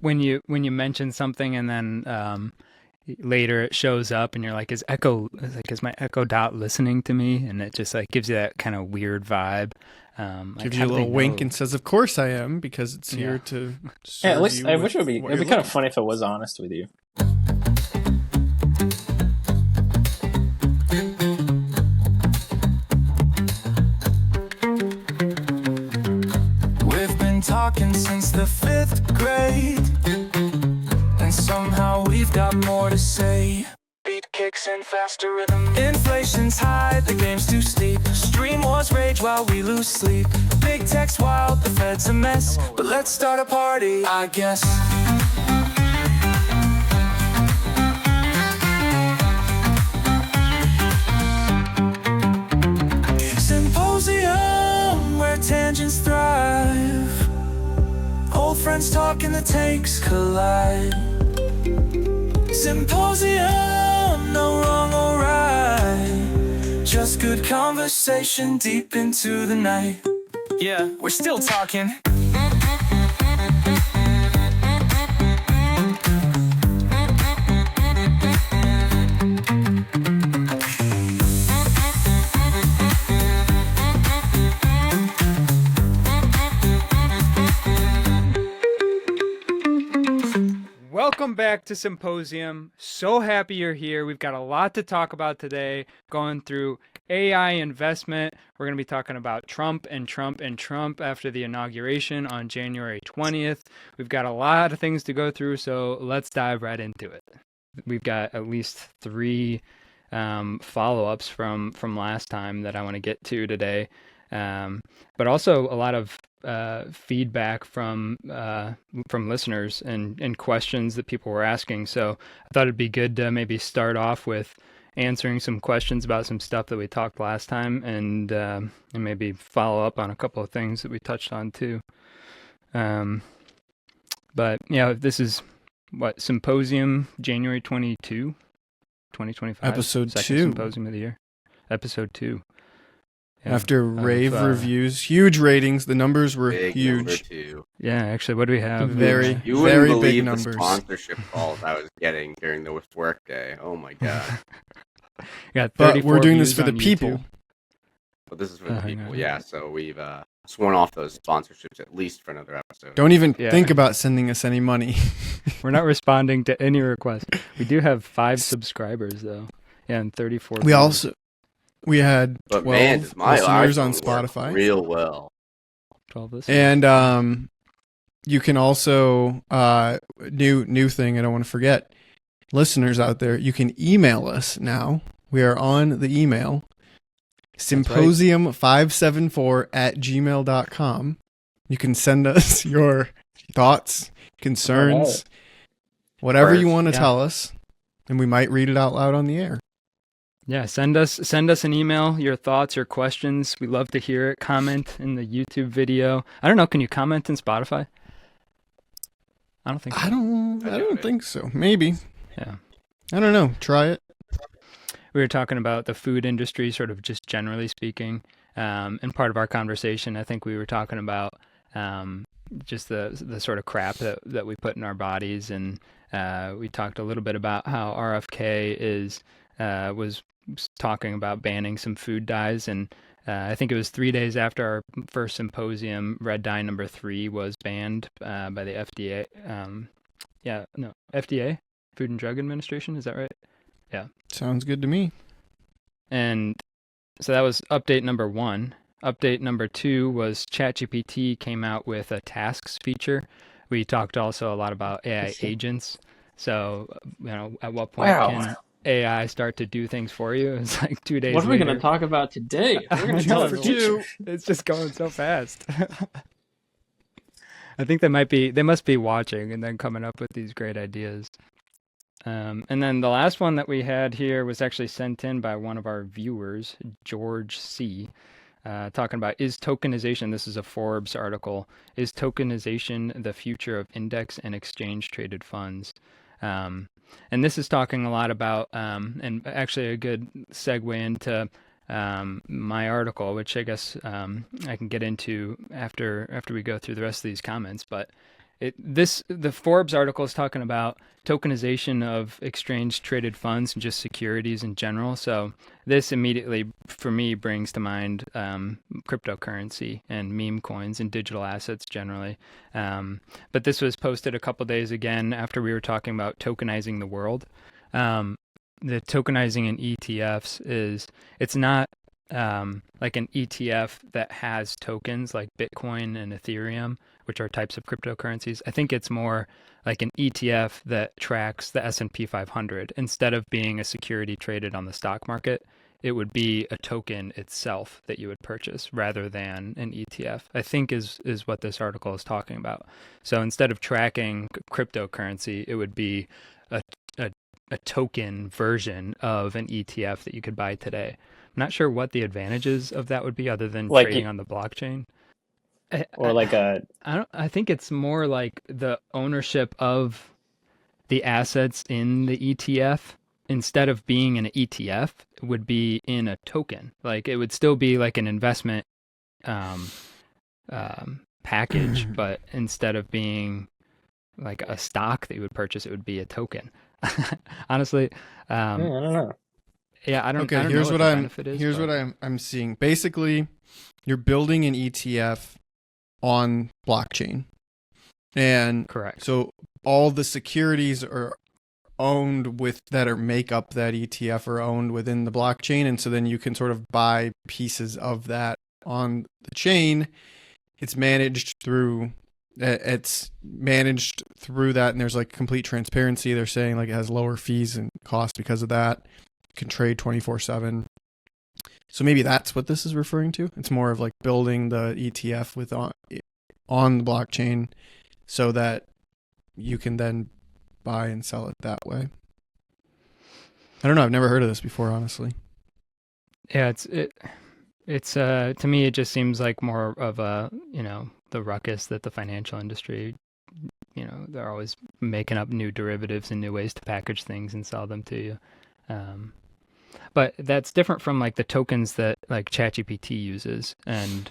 when you mention something and then later it shows up and you're like, is my Echo Dot listening to me? And it just like gives you that kind of weird vibe. Like Gives how you a do they little wink know? and says, "Of course I am," because it's Yeah. here to Yeah, at serve least you I with wish it would be. what It'd you're be kind of looking funny if it was honest with you. We've been talking since the 5th grade, and somehow we've got more to say. Beat kicks and faster rhythm. Inflation's high, the game's too steep. Stream wars rage while we lose sleep. Big tech's wild, the Fed's a mess. But let's start a party, I guess. Symposium, where tangents thrive. Old friends talking, the takes collide. Symposium, no wrong or right. Just good conversation deep into the night. Yeah, we're still talking. Welcome back to Symposium. So happy you're here. We've got a lot to talk about today, going through AI investment. We're going to be talking about Trump and Trump and Trump after the inauguration on January 20th. We've got a lot of things to go through, so let's dive right into it. We've got at least three follow-ups from last time that I want to get to today, but also a lot of feedback from listeners and questions that people were asking. So I thought it'd be good to maybe start off with answering some questions about some stuff that we talked last time, and maybe follow up on a couple of things that we touched on too. But yeah, this is what Symposium January 22, 2025. Episode Second 2. Symposium of the year. Episode 2. Yeah, After rave reviews, huge ratings, the numbers were Big huge. number two. Yeah, actually, what do we have? Very, You wouldn't very believe big the numbers. sponsorship calls I was getting during the work day. Oh my god! Got But 34 we're doing this views for the on people. YouTube. But this is for the hang people, on. yeah. So we've sworn off those sponsorships at least for another episode. Don't even Yeah. think about sending us any money. We're not responding to any requests. We do have 5 subscribers though. Yeah, and 34 We views. we had 12 But man, does my listeners on iPhone work Spotify. real well. 12 listeners. And you can also new thing I don't want to forget. Listeners out there, you can email us now. We are on the email. Symposium574@gmail.com. You can send us your thoughts, concerns, whatever you want to Yeah. tell us, and we might read it out loud on the air. Yeah, send us an email, your thoughts, your questions. We love to hear it. Comment in the YouTube video. I don't know, can you comment in Spotify? I don't think so. I don't think so. Maybe. Yeah. I don't know. Try it. We were talking about the food industry, sort of just generally speaking. And part of our conversation, I think we were talking about just the sort of crap that we put in our bodies. And we talked a little bit about how RFK was talking about banning some food dyes. And I think it was 3 days after our first symposium, red dye number 3 was banned by the FDA. FDA, Food and Drug Administration. Is that right? Yeah. Sounds good to me. And so that was update number 1. Update number 2 was ChatGPT came out with a tasks feature. We talked also a lot about AI agents. So, at what point can AI start to do things for you? It's like 2 days What are we later. going to talk about today? We're going I to tell know, for it's two. It's just going so fast. I think they must be watching and then coming up with these great ideas. And then the last one that we had here was actually sent in by one of our viewers, George C., talking about, is tokenization, this is a Forbes article, is tokenization the future of index and exchange traded funds? And this is talking a lot about, and actually a good segue into my article, which I guess I can get into after we go through the rest of these comments, but The Forbes article is talking about tokenization of exchange traded funds and just securities in general. So this immediately, for me, brings to mind cryptocurrency and meme coins and digital assets generally. But this was posted a couple days again after we were talking about tokenizing the world. The tokenizing in ETFs it's not like an ETF that has tokens like Bitcoin and Ethereum, which are types of cryptocurrencies. I think it's more like an ETF that tracks the S&P 500. Instead of being a security traded on the stock market, it would be a token itself that you would purchase rather than an ETF, I think is what this article is talking about. So instead of tracking cryptocurrency, it would be a token version of an ETF that you could buy today. I'm not sure what the advantages of that would be other than Like trading on the blockchain. or like a I think it's more like the ownership of the assets in the ETF instead of being in an ETF would be in a token. Like it would still be like an investment package, but instead of being like a stock that you would purchase, it would be a token. Honestly, I don't know. yeah, I don't. Okay, I don't here's know what the I'm benefit is, here's but- what I'm seeing. Basically, you're building an ETF on blockchain, and correct. so all the securities are owned with that or make up that ETF are owned within the blockchain, and so then you can sort of buy pieces of that on the chain. It's managed through that, and there's like complete transparency. They're saying like it has lower fees and costs because of that. You can trade 24/7. So maybe that's what this is referring to. It's more of like building the ETF with on the blockchain so that you can then buy and sell it that way. I don't know. I've never heard of this before, honestly. Yeah, it's to me it just seems like more of a, the ruckus that the financial industry, they're always making up new derivatives and new ways to package things and sell them to you. But that's different from like the tokens that like ChatGPT uses and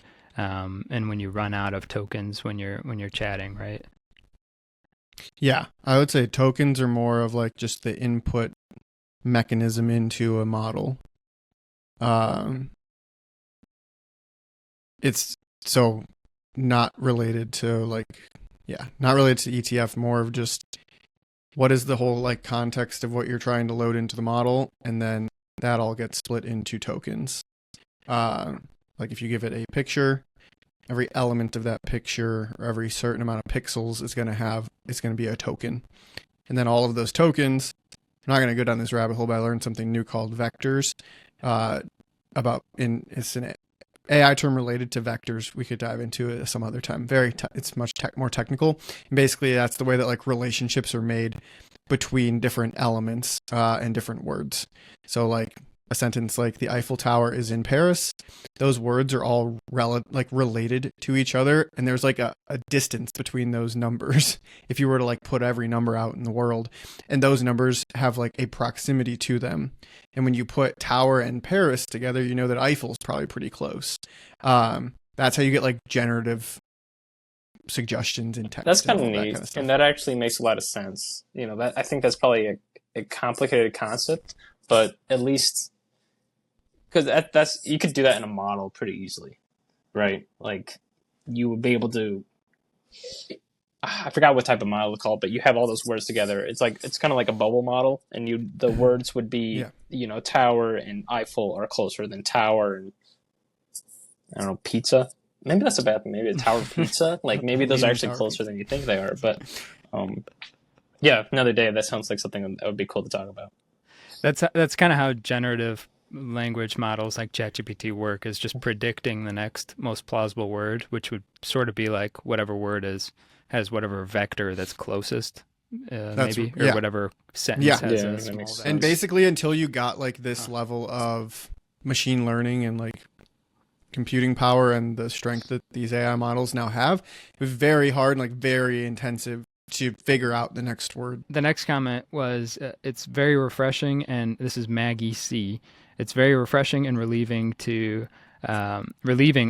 when you run out of tokens when you're chatting, right? Yeah, I would say tokens are more of like just the input mechanism into a model. It's so not related to not related to ETF, more of just what is the whole like context of what you're trying to load into the model, and then that all gets split into tokens. Like if you give it a picture, every element of that picture or every certain amount of pixels it's going to be a token. And then all of those tokens, I'm not going to go down this rabbit hole, but I learned something new called vectors. It's an AI term related to vectors. We could dive into it some other time. It's much more technical. And basically, that's the way that like relationships are made between different elements and different words. So like a sentence like the Eiffel Tower is in Paris. Those words are all related to each other, and there's like a distance between those numbers. If you were to like put every number out in the world, and those numbers have like a proximity to them. And when you put tower and Paris together, you know that Eiffel's probably pretty close. That's how you get like generative suggestions in text. That's kind of and all that neat, kind of stuff. and that actually makes a lot of sense. I think that's probably a complicated concept, but at least because that's you could do that in a model pretty easily, right? Like you would be able to. I forgot what type of model it's called, but you have all those words together. It's kind of like a bubble model, and the words would be, tower and Eiffel are closer than tower and I don't know, pizza. Maybe that's a bad thing. Maybe a tower pizza. Like maybe those are actually closer than you think they are. But another day. That sounds like something that would be cool to talk about. That's kind of how generative language models like ChatGPT work, is just predicting the next most plausible word, which would sort of be like whatever word has whatever vector that's closest, maybe, or whatever sentence has a small vector. And basically, until you got like this level of machine learning and like computing power and the strength that these AI models now have, it was very hard and like very intensive to figure out the next word. The next comment was, it's very refreshing, and this is Maggie C. It's very refreshing and relieving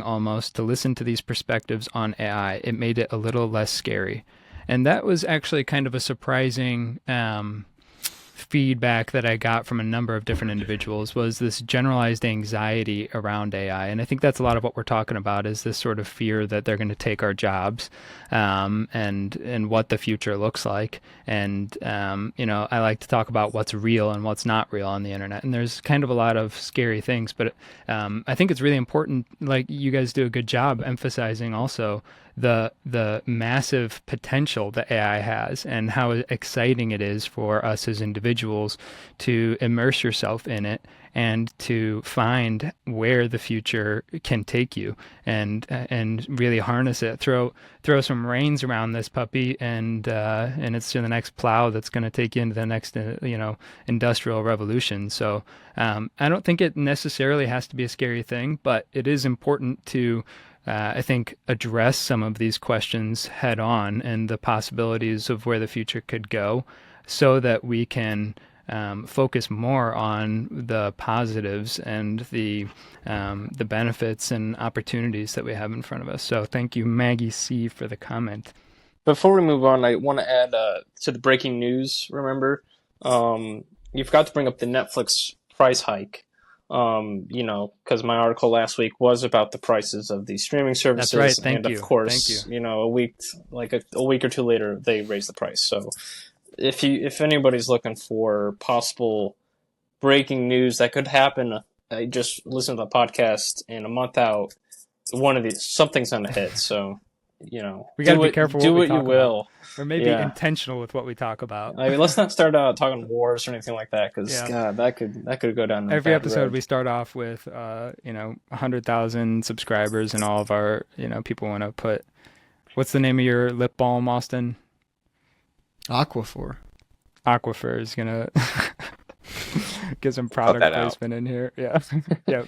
almost to listen to these perspectives on AI. It made it a little less scary. And that was actually kind of a surprising feedback that I got from a number of different individuals, was this generalized anxiety around AI. And I think that's a lot of what we're talking about, is this sort of fear that they're going to take our jobs, and what the future looks like. And, I like to talk about what's real and what's not real on the internet. And there's kind of a lot of scary things, but I think it's really important, like you guys do a good job emphasizing also the massive potential that AI has, and how exciting it is for us as individuals to immerse yourself in it and to find where the future can take you, and really harness it. Throw some reins around this puppy, and it's to the next plow that's going to take you into the next industrial revolution. So I don't think it necessarily has to be a scary thing, but it is important to I think, address some of these questions head on, and the possibilities of where the future could go, so that we can focus more on the positives and the benefits and opportunities that we have in front of us. So thank you, Maggie C., for the comment. Before we move on, I want to add to the breaking news. Remember, you forgot to bring up the Netflix price hike. Because my article last week was about the prices of these streaming services. That's right. Thank you. Of course, Thank you. a week or two later, they raised the price. So if anybody's looking for possible breaking news that could happen, just listen to the podcast, and a month out, one of these, something's going to hit. So, we got to be careful. Do what you will. About. Or maybe intentional with what we talk about. I mean, let's not start out talking wars or anything like that, because God, that could go down. Every episode road. We start off with 100,000 subscribers, and all of our people want to put. What's the name of your lip balm, Austin? Aquifer is gonna get some product placement in here. Yeah. Yep.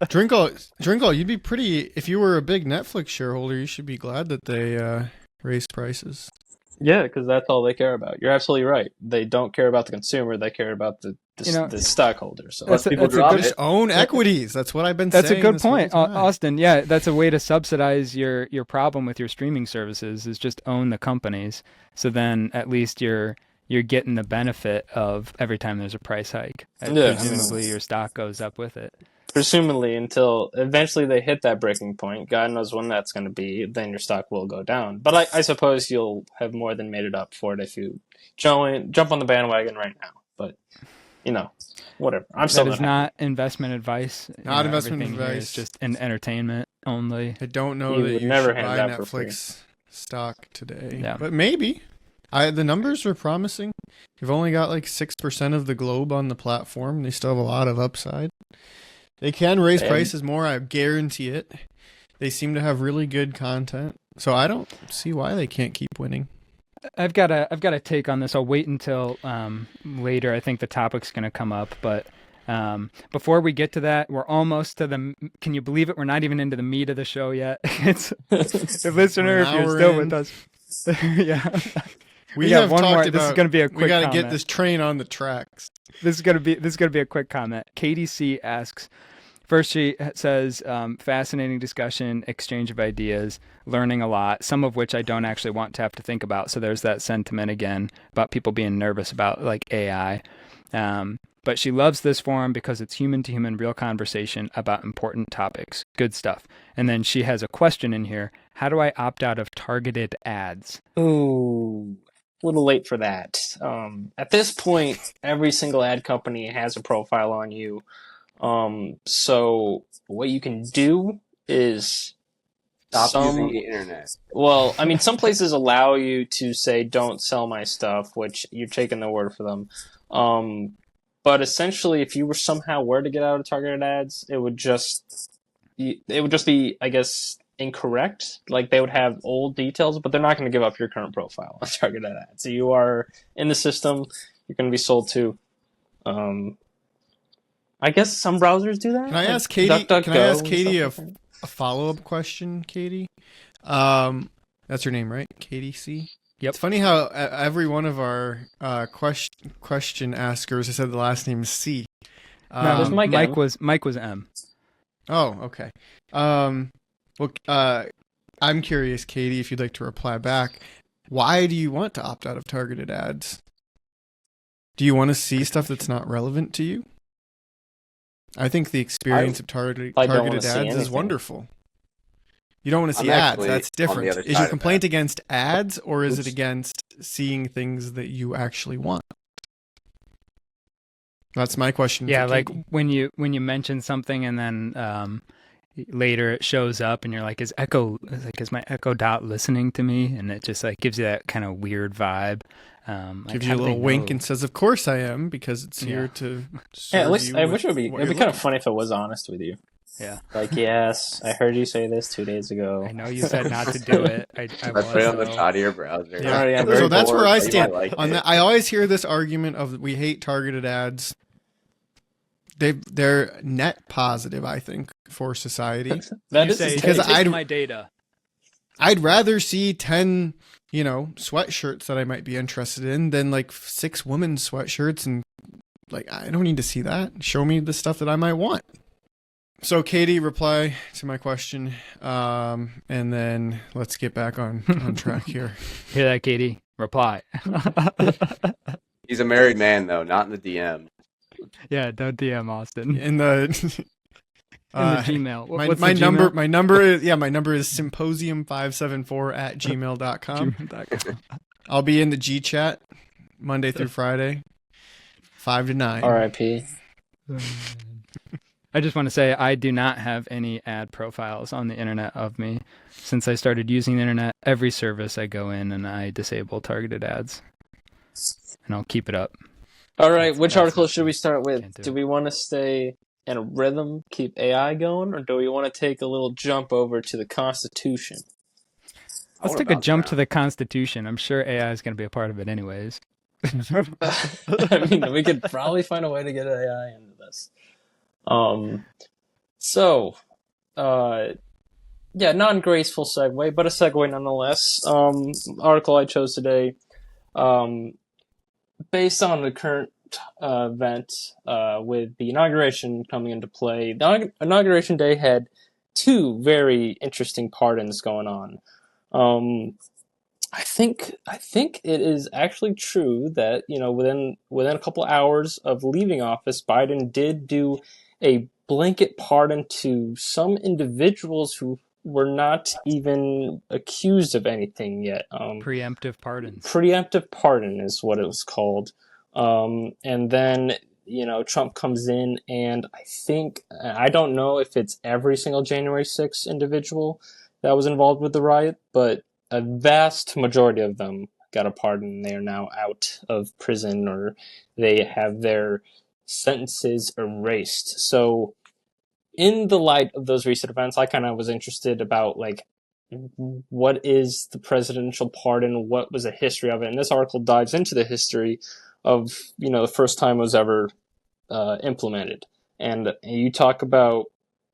Drinkle, you'd be pretty, if you were a big Netflix shareholder, you should be glad that they raised prices. Yeah, because that's all they care about. You're absolutely right. They don't care about the consumer. They care about the stockholders. So just own equities. That's what I've been saying. That's a good point, Austin. Yeah, that's a way to subsidize your problem with your streaming services, is just own the companies. So then at least you're getting the benefit of every time there's a price hike. Presumably your stock goes up with it. Presumably, until eventually they hit that breaking point. God knows when that's going to be. Then your stock will go down. But I suppose you'll have more than made it up for it if you jump on the bandwagon right now. But, whatever. I'm still That is not investment advice. Not investment advice. It's just an entertainment only. I don't know that you never should buy hand that for Netflix stock today. Yeah. But maybe. The numbers are promising. You've only got like 6% of the globe on the platform. They still have a lot of upside. They can raise prices more, I guarantee it. They seem to have really good content, so I don't see why they can't keep winning. I've got a take on this. I'll wait until later. I think the topic's going to come up, but before we get to that, we're almost to the. Can you believe it? We're not even into the meat of the show yet. It's the listener, if you're still with us. Yeah. We have one talked more. about. This is going to be a quick. We got to comment. get this train on the tracks. This is going to be a quick comment. Katie C asks. First, she says, fascinating discussion, exchange of ideas, learning a lot, some of which I don't actually want to have to think about. So there's that sentiment again about people being nervous about like AI. But she loves this forum because it's human to human, real conversation about important topics. Good stuff. And then she has a question in here. How do I opt out of targeted ads? Ooh, a little late for that. At this point, every single ad company has a profile on you. So what you can do is stop using the internet. Well, I mean, some places allow you to say, don't sell my stuff, which you're taking the word for them. But essentially, if you were to get out of targeted ads, it would just be, I guess, incorrect. Like they would have old details, but they're not going to give up your current profile on targeted ads. So you are in the system. You're going to be sold to. I guess some browsers do that. Can I ask Katie a follow-up question, Katie? That's her name, right? Katie C? Yep. It's funny how every one of our question askers has said the last name is C. No, Mike was M. Oh, okay. Well, I'm curious, Katie, if you'd like to reply back. Why do you want to opt out of targeted ads? Do you want to see stuff that's not relevant to you? I think the experience of targeted don't wanna ads see is anything. wonderful. You don't want to see I'm ads. actually That's on the different. other Is side your of complaint that. against ads, or is it Oops. against seeing things that you actually want? That's my question. Yeah, for like Katie. when you mention something and then later it shows up and you're like, is my Echo Dot listening to me? And it just like gives you that kind of weird vibe. Like, Gives how you a do they little wink know? and says, "Of course I am," because it's here Yeah. to Yeah, serve at least you I with wish it'd be what kind you're of funny if it was honest with you. Yeah. Like, yes, I heard you say this 2 days ago. I know you said not to do it. I I put it on the was, though. side of your browser. Yeah. Already, I'm So very that's where bored. I You might stand like on it. that. I always hear this argument of we hate targeted ads. They're net positive, I think, for society. That You is say, his because take. take I'd- my data. I'd rather see 10, sweatshirts that I might be interested in than like 6 women's sweatshirts, and like I don't need to see that. Show me the stuff that I might want. So Katie, reply to my question, and then let's get back on track here. Hear that, Katie? Reply. He's a married man though, not in the DM. Yeah, don't DM Austin. In the In the Gmail. What's my the number Gmail? my number is symposium574@gmail.com. Gmail.com. I'll be in the G chat Monday through Friday, 5 to 9. R.I.P. I just want to say I do not have any ad profiles on the internet of me. Since I started using the internet, every service I go in and I disable targeted ads. And I'll keep it up. All right, That's- which that's article not should we start with? Can't do Do it. we want to stay in a rhythm, keep AI going, or do we want to take a little jump over to the Constitution? Let's What take a about jump that? to the Constitution. I'm sure AI is going to be a part of it anyways. I mean, we could probably find a way to get AI into this. Non-graceful segue, but a segue nonetheless. Article I chose today, based on the current event with the inauguration coming into play. The inauguration day had 2 very interesting pardons going on. I think it is actually true that within a couple hours of leaving office, Biden did do a blanket pardon to some individuals who were not even accused of anything yet. Preemptive pardons. Preemptive pardon is what it was called. And then Trump comes in, and I don't know if it's every single January 6th individual that was involved with the riot, but a vast majority of them got a pardon. They are now out of prison, or they have their sentences erased. So in the light of those recent events, I kind of was interested about what is the presidential pardon? What was the history of it? And this article dives into the history of the first time it was ever implemented. And you talk about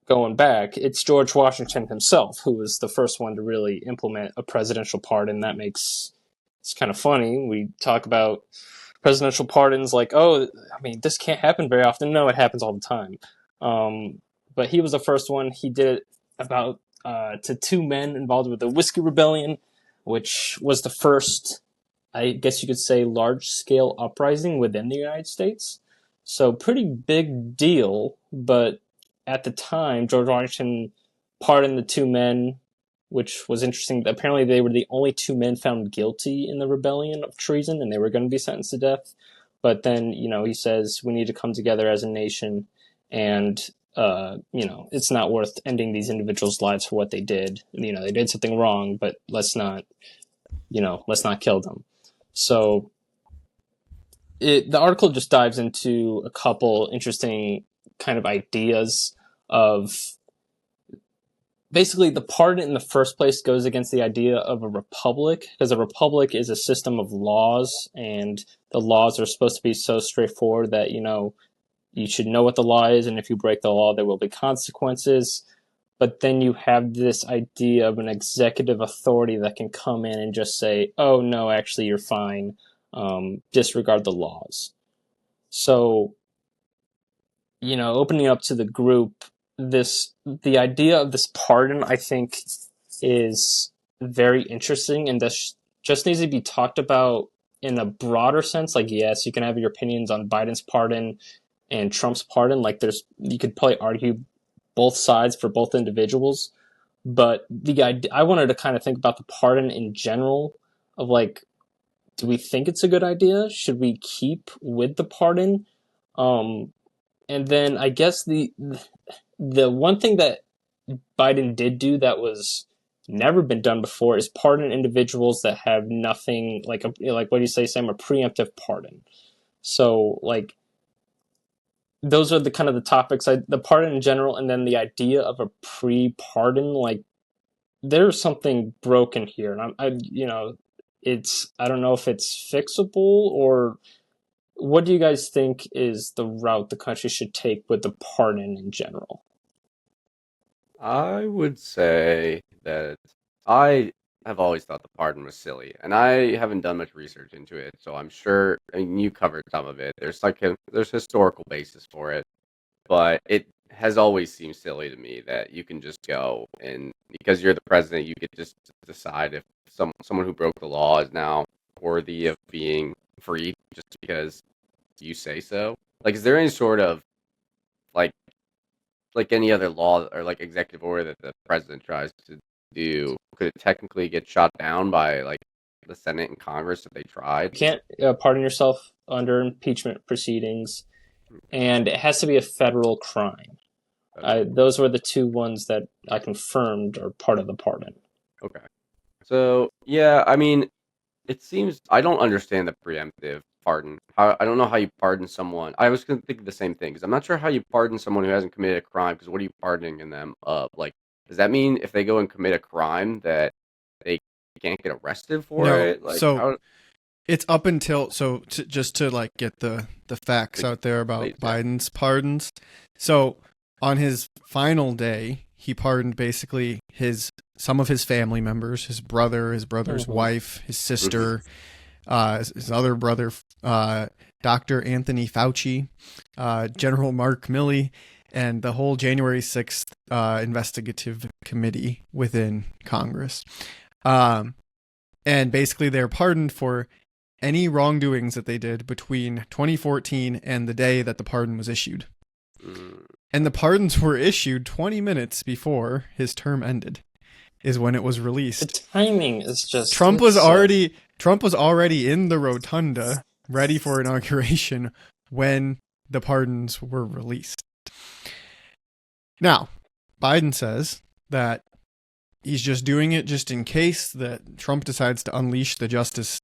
going back, it's George Washington himself who was the first one to really implement a presidential pardon. It's kind of funny. We talk about presidential pardons like, this can't happen very often. No, it happens all the time. But he was the first one. He did it about to 2 men involved with the Whiskey Rebellion, which was the first, I guess you could say, large-scale uprising within the United States. So pretty big deal, but at the time, George Washington pardoned the 2 men, which was interesting. Apparently, they were the only 2 men found guilty in the rebellion of treason, and they were going to be sentenced to death. But then, he says, we need to come together as a nation, and, it's not worth ending these individuals' lives for what they did. They did something wrong, but let's not kill them. So the article just dives into a couple interesting kind of ideas of basically the pardon in the first place goes against the idea of a republic, because a republic is a system of laws, and the laws are supposed to be so straightforward that, you should know what the law is, and if you break the law, there will be consequences. But then you have this idea of an executive authority that can come in and just say, oh, no, actually, you're fine. Disregard the laws. So, opening up to the group, the idea of this pardon, I think, is very interesting, and this just needs to be talked about in a broader sense. Like, yes, you can have your opinions on Biden's pardon and Trump's pardon. Like, you could probably argue both sides for both individuals. But I wanted to kind of think about the pardon in general of like, do we think it's a good idea? Should we keep with the pardon? And then I guess the one thing that Biden did do that was never been done before is pardon individuals that have nothing, like like what do you say, Sam? A preemptive pardon. So like those are the kind of the topics, the pardon in general, and then the idea of a pre-pardon. Like there's something broken here, and I don't know if it's fixable, or what do you guys think is the route the country should take with the pardon in general? I would say that I have always thought the pardon was silly, and I haven't done much research into it, so I'm sure. I mean, you covered some of it. There's historical basis for it, but it has always seemed silly to me that you can just go and because you're the president, you could just decide if someone who broke the law is now worthy of being freed just because you say so. Like, is there any sort of like any other law or like executive order that the president tries to do? Could it technically get shot down by like the Senate and Congress if they tried? You can't pardon yourself under impeachment proceedings, and it has to be a federal crime. Those were the two ones that I confirmed are part of the pardon. Okay. So, yeah, I mean, it seems I don't understand the preemptive pardon. I don't know how you pardon someone. I was going to think the same thing because I'm not sure how you pardon someone who hasn't committed a crime. Because what are you pardoning in them of? Like, does that mean if they go and commit a crime that they can't get arrested for No, it? Like, so it's up until just to like get the facts out there about Biden's pardons. So on his final day, he pardoned basically some of his family members, his brother's wife, his sister, his other brother, Dr. Anthony Fauci, General Mark Milley, and the whole January 6th investigative committee within Congress. And basically they're pardoned for any wrongdoings that they did between 2014 and the day that the pardon was issued. And the pardons were issued 20 minutes before his term ended, is when it was released. The timing is just... Trump was already in the rotunda, ready for inauguration, when the pardons were released. Now, Biden says that he's just doing it just in case that Trump decides to unleash the Justice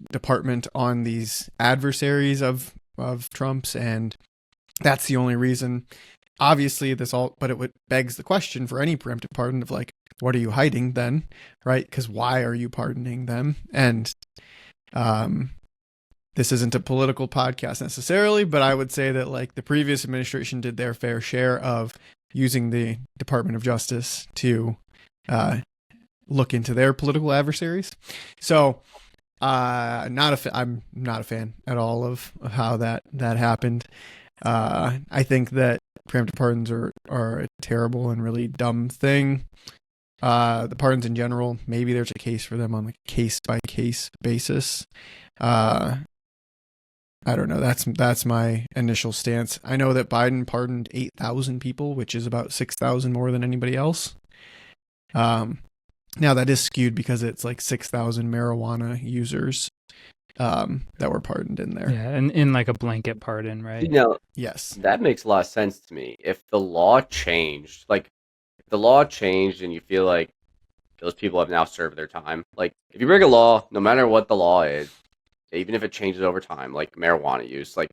Department on these adversaries of Trump's, and that's the only reason. Obviously, but it begs the question for any preemptive pardon of like, what are you hiding then, right? Because why are you pardoning them? And this isn't a political podcast necessarily, but I would say that like the previous administration did their fair share of using the Department of Justice to look into their political adversaries. So I'm not a fan at all of how that happened. I think that preemptive pardons are a terrible and really dumb thing. The pardons in general, maybe there's a case for them on a case by case basis. I don't know. That's my initial stance. I know that Biden pardoned 8,000 people, which is about 6,000 more than anybody else. Now that is skewed because it's like 6,000 marijuana users that were pardoned in there. Yeah, and in like a blanket pardon, right? You know, yes, that makes a lot of sense to me. If the law changed, and you feel like those people have now served their time, like if you break a law, no matter what the law is, even if it changes over time, like marijuana use, like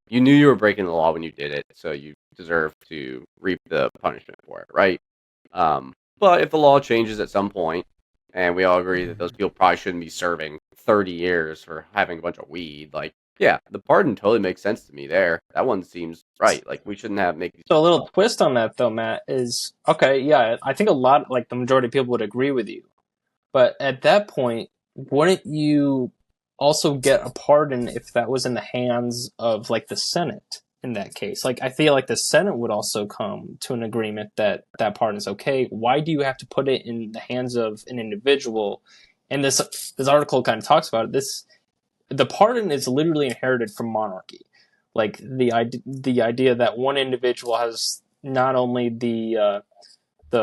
you knew you were breaking the law when you did it, so you deserve to reap the punishment for it, right? But if the law changes at some point, and we all agree that those people probably shouldn't be serving 30 years for having a bunch of weed, like, yeah, the pardon totally makes sense to me there. That one seems right. Like, we shouldn't have make these... So a little twist on that, though, Matt, is, okay, yeah, I think the majority of people would agree with you. But at that point, wouldn't you also get a pardon if that was in the hands of, like, the Senate in that case? Like, I feel like the Senate would also come to an agreement that pardon is okay. Why do you have to put it in the hands of an individual and this article kind of talks about it. The pardon is literally inherited from monarchy, like the idea that one individual has not only the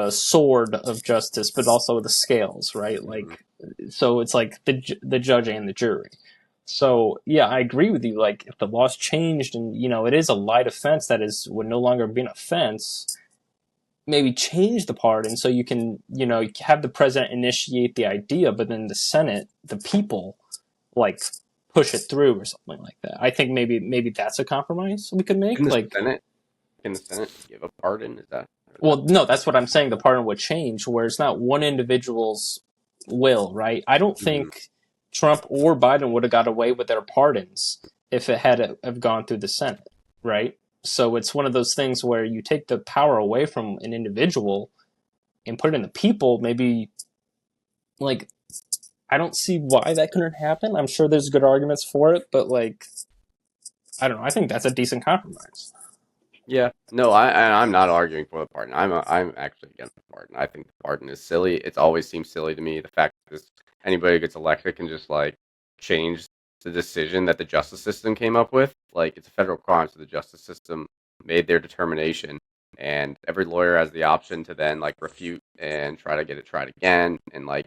sword of justice, but also the scales, right? Like, so it's like the judge and the jury. So yeah, I agree with you. Like, if the law's changed and it is a light offense that would no longer be an offense, maybe change the pardon so you can have the president initiate the idea, but then the Senate, the people, like push it through or something like that. I think maybe that's a compromise we could make. Can like the Senate give a pardon? Is that? Well, no, that's what I'm saying. The pardon would change where it's not one individual's will, right? I don't think Trump or Biden would have got away with their pardons if it had have gone through the Senate, right? So it's one of those things where you take the power away from an individual and put it in the people. Maybe, like, I don't see why that couldn't happen. I'm sure there's good arguments for it, but like, I don't know. I think that's a decent compromise. Yeah, no, I'm not arguing for the pardon. I'm actually against the pardon. I think the pardon is silly. It's always seemed silly to me. The fact that anybody who gets elected can just like change the decision that the justice system came up with. Like, it's a federal crime, so the justice system made their determination, and every lawyer has the option to then like refute and try to get it tried again, and like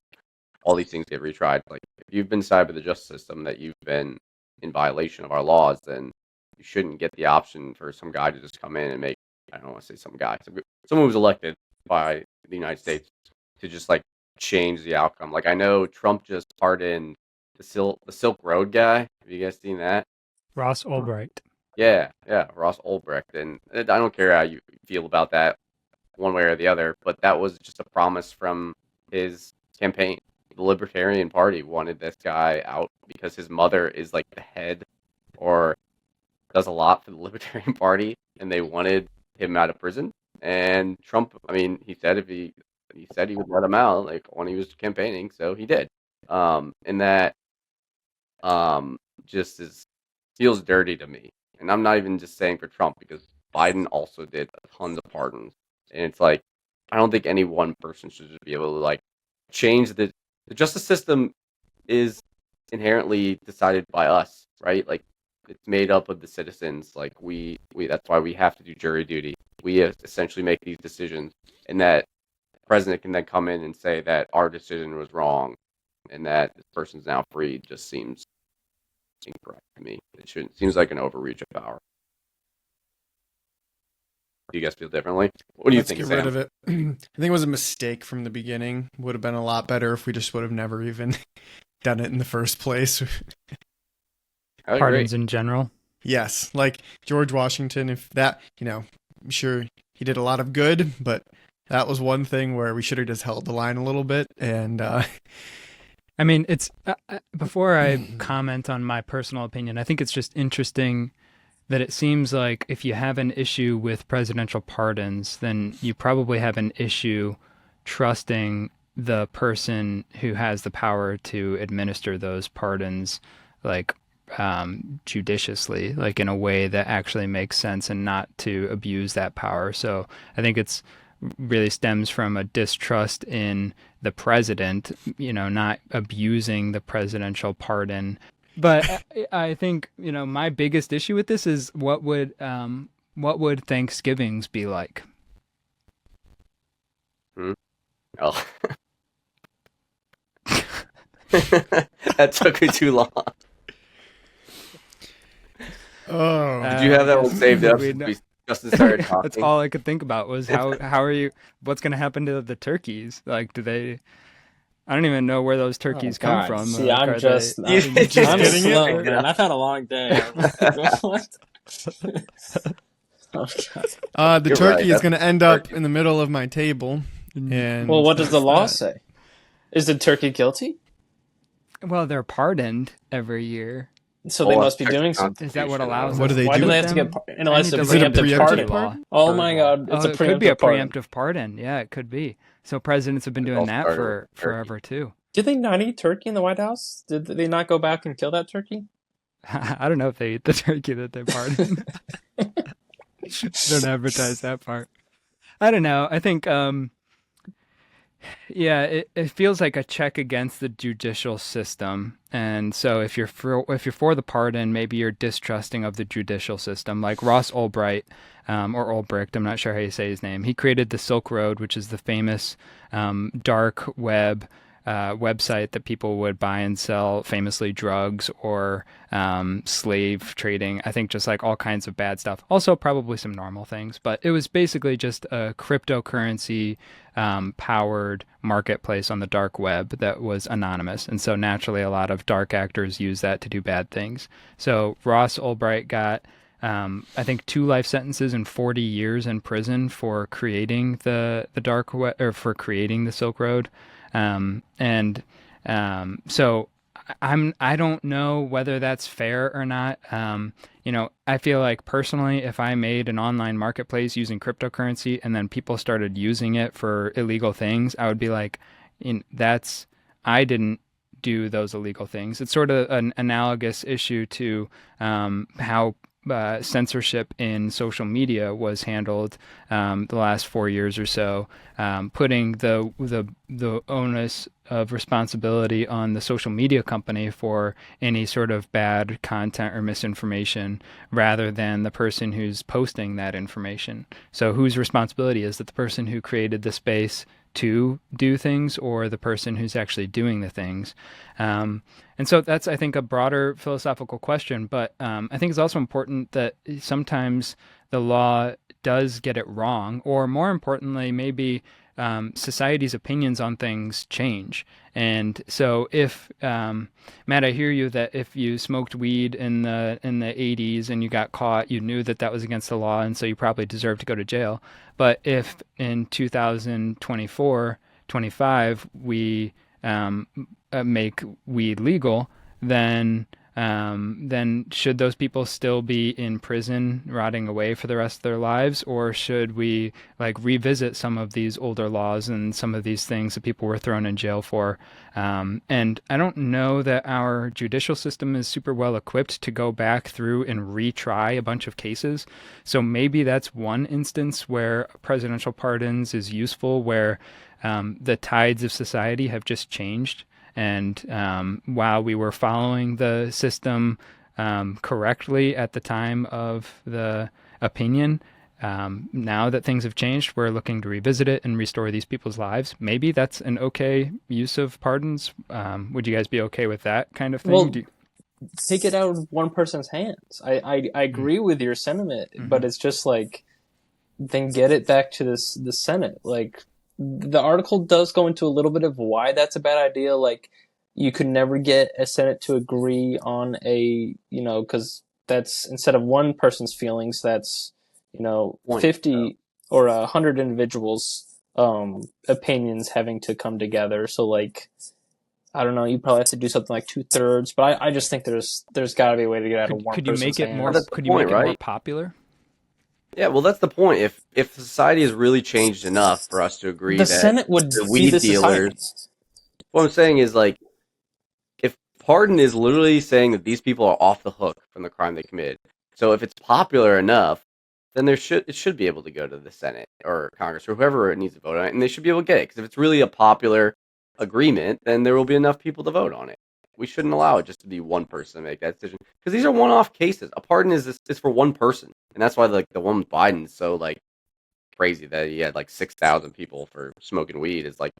all these things get retried. Like, if you've been decided by the justice system that you've been in violation of our laws, then you shouldn't get the option for some guy to just come in and make, I don't want to say some guy, someone who was elected by the United States to just like change the outcome. Like, I know Trump just pardoned the Silk Road guy. Have you guys seen that? Ross Ulbricht. Yeah, Ross Ulbricht. And I don't care how you feel about that one way or the other, but that was just a promise from his campaign. The Libertarian Party wanted this guy out because his mother is like the head or does a lot for the Libertarian Party, and they wanted him out of prison. And Trump, I mean, he said he would let him out, like, when he was campaigning, so he did. And that just feels dirty to me. And I'm not even just saying for Trump, because Biden also did tons of pardons. And it's like, I don't think any one person should just be able to like change the justice system is inherently decided by us, right? Like, it's made up of the citizens. Like, we that's why we have to do jury duty. We essentially make these decisions, and that the president can then come in and say that our decision was wrong and that this person's now free. Just seems incorrect to me. Seems like an overreach of power. Do you guys feel differently? What do you think, Let's Sam? get rid of it. I think it was a mistake from the beginning. Would have been a lot better if we just would have never even done it in the first place. Pardons in general. Yes, like George Washington, if that, I'm sure he did a lot of good, but that was one thing where we should have just held the line a little bit. And I mean, it's before I comment on my personal opinion, I think it's just interesting that it seems like if you have an issue with presidential pardons, then you probably have an issue trusting the person who has the power to administer those pardons, like judiciously, like in a way that actually makes sense and not to abuse that power. So I think it's really stems from a distrust in the president, not abusing the presidential pardon. But I think, my biggest issue with this is what would Thanksgivings be like? Oh. That took me too long. oh, Did you have that one saved up? Justin started talking. That's all I could think about was how are you? What's going to happen to the turkeys? Like, do they? I don't even know where those turkeys come from. See, like, I'm just I'm slow, man. I've had a long day. What? Oh, the You're turkey right, is that's going to end up in the middle of my table. And well, what does the law that. say? Is the turkey guilty? Well, they're pardoned every year. So they must be doing something. Is that what allows? What do they Why do do they with have to them? get unless it's Is it a preemptive preemptive pardon? Oh my God, it's a preemptive it could be a pardon. preemptive pardon. Yeah, it could be. So presidents have been It doing all that started for with turkey. forever too. Did they not eat turkey in the White House? Did they not go back and kill that turkey? I don't know if they eat the turkey that they pardon. Don't advertise that part. I don't know. I think Yeah, it feels like a check against the judicial system. And so if you're for the pardon, maybe you're distrusting of the judicial system. Like Ross Ulbricht, or Ulbricht, I'm not sure how you say his name. He created the Silk Road, which is the famous dark web website that people would buy and sell, famously drugs or slave trading. I think just like all kinds of bad stuff. Also, probably some normal things, but it was basically just a cryptocurrency powered marketplace on the dark web that was anonymous. And so naturally, a lot of dark actors use that to do bad things. So Ross Ulbricht got I think 2 life sentences and 40 years in prison for creating the dark web, or for creating the Silk Road. And so I don't know whether that's fair or not. I feel like personally, if I made an online marketplace using cryptocurrency and then people started using it for illegal things, I would be like, I didn't do those illegal things. It's sort of an analogous issue to how censorship in social media was handled the last 4 years or so, putting the onus of responsibility on the social media company for any sort of bad content or misinformation rather than the person who's posting that information. So whose responsibility is it, the person who created the space to do things or the person who's actually doing the things? And so that's, I think, a broader philosophical question. But I think it's also important that sometimes the law does get it wrong, or more importantly, maybe society's opinions on things change. And so if Matt, I hear you that if you smoked weed in the 80s and you got caught, you knew that that was against the law, and so you probably deserve to go to jail. But if in 2024, 25, we make weed legal, then should those people still be in prison rotting away for the rest of their lives, or should we like revisit some of these older laws and some of these things that people were thrown in jail for? And I don't know that our judicial system is super well equipped to go back through and retry a bunch of cases. So maybe that's one instance where presidential pardons is useful, where the tides of society have just changed. And while we were following the system correctly at the time of the opinion, now that things have changed, we're looking to revisit it and restore these people's lives. Maybe that's an okay use of pardons. Would you guys be okay with that kind of thing? Well, take it out of one person's hands. I agree with your sentiment, but it's just like, then get it back to the Senate. Like, the article does go into a little bit of why that's a bad idea. Like, you could never get a Senate to agree on because that's, instead of one person's feelings, that's, 50 or 100 individuals' opinions having to come together. So, like, I don't know, you probably have to do something like 2/3, but I just think there's got to be a way to get out of one could you person's make it hands. more? That's the Could you point, make it more right? popular? Yeah, well, that's the point. If society has really changed enough for us to agree The that Senate would the be weed the dealers, society. what I'm saying is, like, if pardon is literally saying that these people are off the hook from the crime they committed, so if it's popular enough, then it should be able to go to the Senate or Congress or whoever it needs to vote on it, and they should be able to get it. Because if it's really a popular agreement, then there will be enough people to vote on it. We shouldn't allow it just to be one person to make that decision, because these are one-off cases. A pardon is for one person, and that's why like the one with Biden is so like crazy that he had like 6,000 people for smoking weed. Is like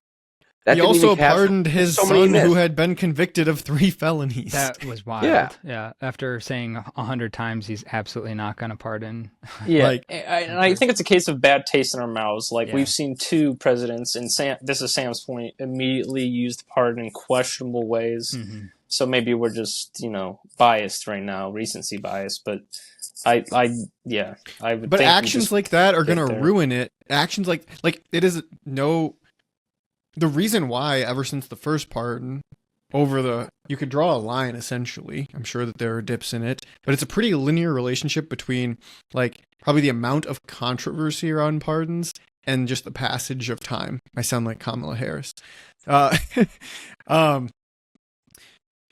that. He didn't also even cast pardoned his so many son, who myths. had been convicted of 3 felonies. That was wild. Yeah. After saying 100 times he's absolutely not going to pardon. Yeah, Like- I think it's a case of bad taste in our mouths. Like, Yeah. we've seen 2 presidents, and this is Sam's point, immediately use the pardon in questionable ways. Mm-hmm. So maybe we're just, biased right now, recency bias. But I would. But think we actions just like that are get going to there. ruin it. Actions like it is no. The reason why, ever since the first pardon, you could draw a line essentially. I'm sure that there are dips in it, but it's a pretty linear relationship between like probably the amount of controversy around pardons and just the passage of time. I sound like Kamala Harris.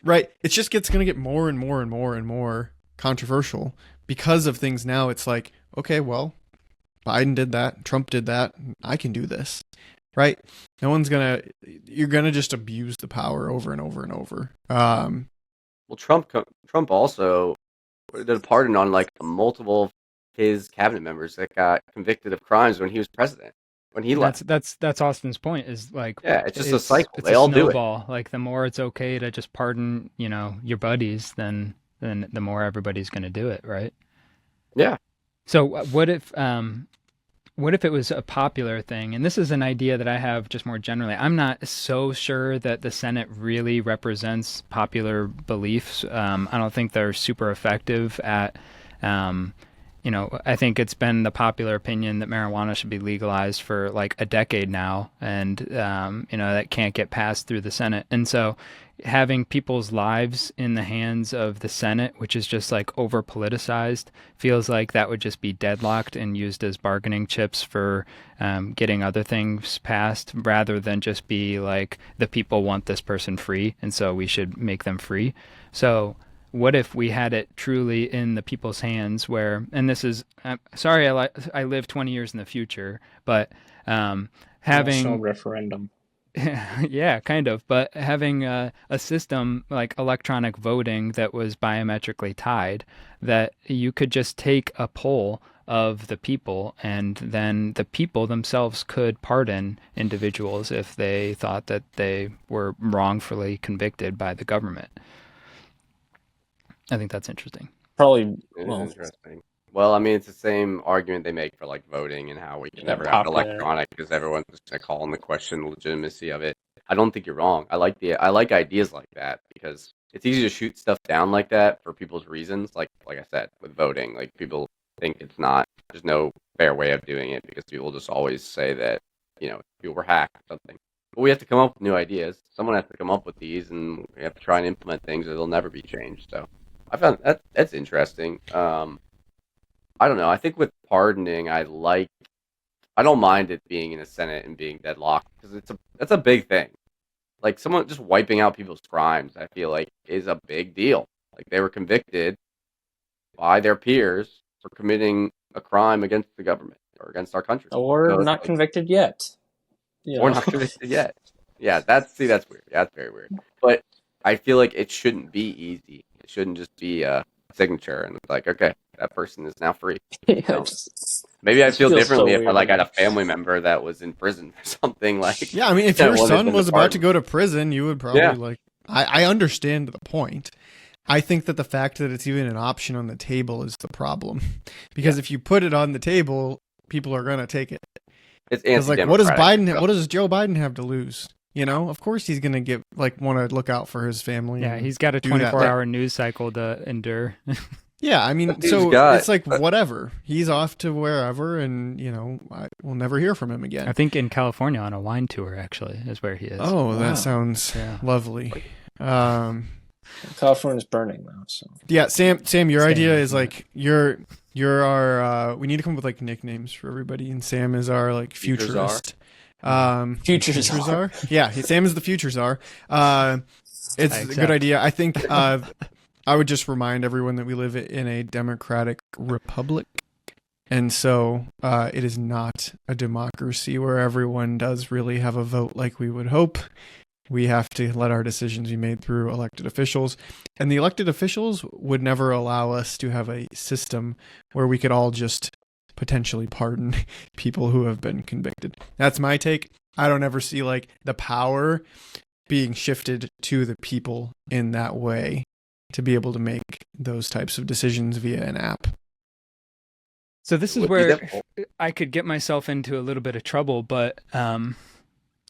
Right. It's just going to get more and more and more and more controversial because of things now. It's like, okay, well, Biden did that, Trump did that, I can do this. right? No one's you're gonna just abuse the power over and over and over. Well, Trump also did a pardon on like multiple of his cabinet members that got convicted of crimes when he was president. When he left, That's Austin's point, is like, yeah, it's just a cycle. it's They a all do it. snowball. Like, the more it's okay to just pardon, your buddies, then the more everybody's going to do it, right? Yeah. So what if it was a popular thing? And this is an idea that I have just more generally. I'm not so sure that the Senate really represents popular beliefs. I don't think they're super effective at, I think it's been the popular opinion that marijuana should be legalized for like a decade now, and that can't get passed through the Senate. And so having people's lives in the hands of the Senate, which is just like over politicized, feels like that would just be deadlocked and used as bargaining chips for getting other things passed, rather than just be like, the people want this person free, and so we should make them free. So what if we had it truly in the people's hands, where, and this is, sorry, I live 20 years in the future, but having National referendum. yeah, kind of. But having a system like electronic voting that was biometrically tied, that you could just take a poll of the people, and then the people themselves could pardon individuals if they thought that they were wrongfully convicted by the government. I think that's interesting. Probably, It well, is interesting. Well, I mean, it's the same argument they make for like voting and how we can Yeah, never have it popular. electronic because everyone's just gonna call into question the legitimacy of it. I don't think you're wrong. I like ideas like that because it's easy to shoot stuff down like that for people's reasons. Like I said, with voting, like people think there's no fair way of doing it because people just always say that people were hacked or something. But we have to come up with new ideas. Someone has to come up with these, and we have to try and implement things, or they'll never be changed. So I found that's interesting. I don't know. I think with pardoning, I don't mind it being in the Senate and being deadlocked because that's a big thing. Like someone just wiping out people's crimes, I feel like is a big deal. Like they were convicted by their peers for committing a crime against the government or against our country, or So it's not like- convicted yet. or not convicted yet. Yeah, that's weird. Yeah, that's very weird. But I feel like it shouldn't be easy. It shouldn't just be a signature and it's like, okay, that person is now free. Yeah, No. just- Maybe I It feel feels differently so if I weird. had a family member that was in prison or something like. Yeah, I mean, if that your wanted son them was to about to pardon. go to prison, you would probably Yeah. I understand the point. I think that the fact that it's even an option on the table is the problem, because if you put it on the table, people are gonna take it. It's Because like, what does anti-democratic. What does Joe Biden have to lose? Of course he's gonna want to look out for his family. Yeah, and he's got a do that. 24-hour news cycle to endure. Yeah, I mean, He's so got- it's like whatever. He's off to wherever, and we'll never hear from him again. I think in California on a wine tour, actually, is where he is. Oh, Wow. that sounds Yeah. lovely. California's burning now, so Yeah, Sam, your Staying idea with is it. like you're our. We need to come up with like nicknames for everybody, and Sam is our like Future czar? futurist. future Future czar. Yeah, Sam is the future czar. It's I a good accept. idea. I think I would just remind everyone that we live in a democratic republic, and so it is not a democracy where everyone does really have a vote like we would hope. We have to let our decisions be made through elected officials. And the elected officials would never allow us to have a system where we could all just potentially pardon people who have been convicted. That's my take. I don't ever see like the power being shifted to the people in that way to be able to make those types of decisions via an app. So this is Would be where difficult. I could get myself into a little bit of trouble, but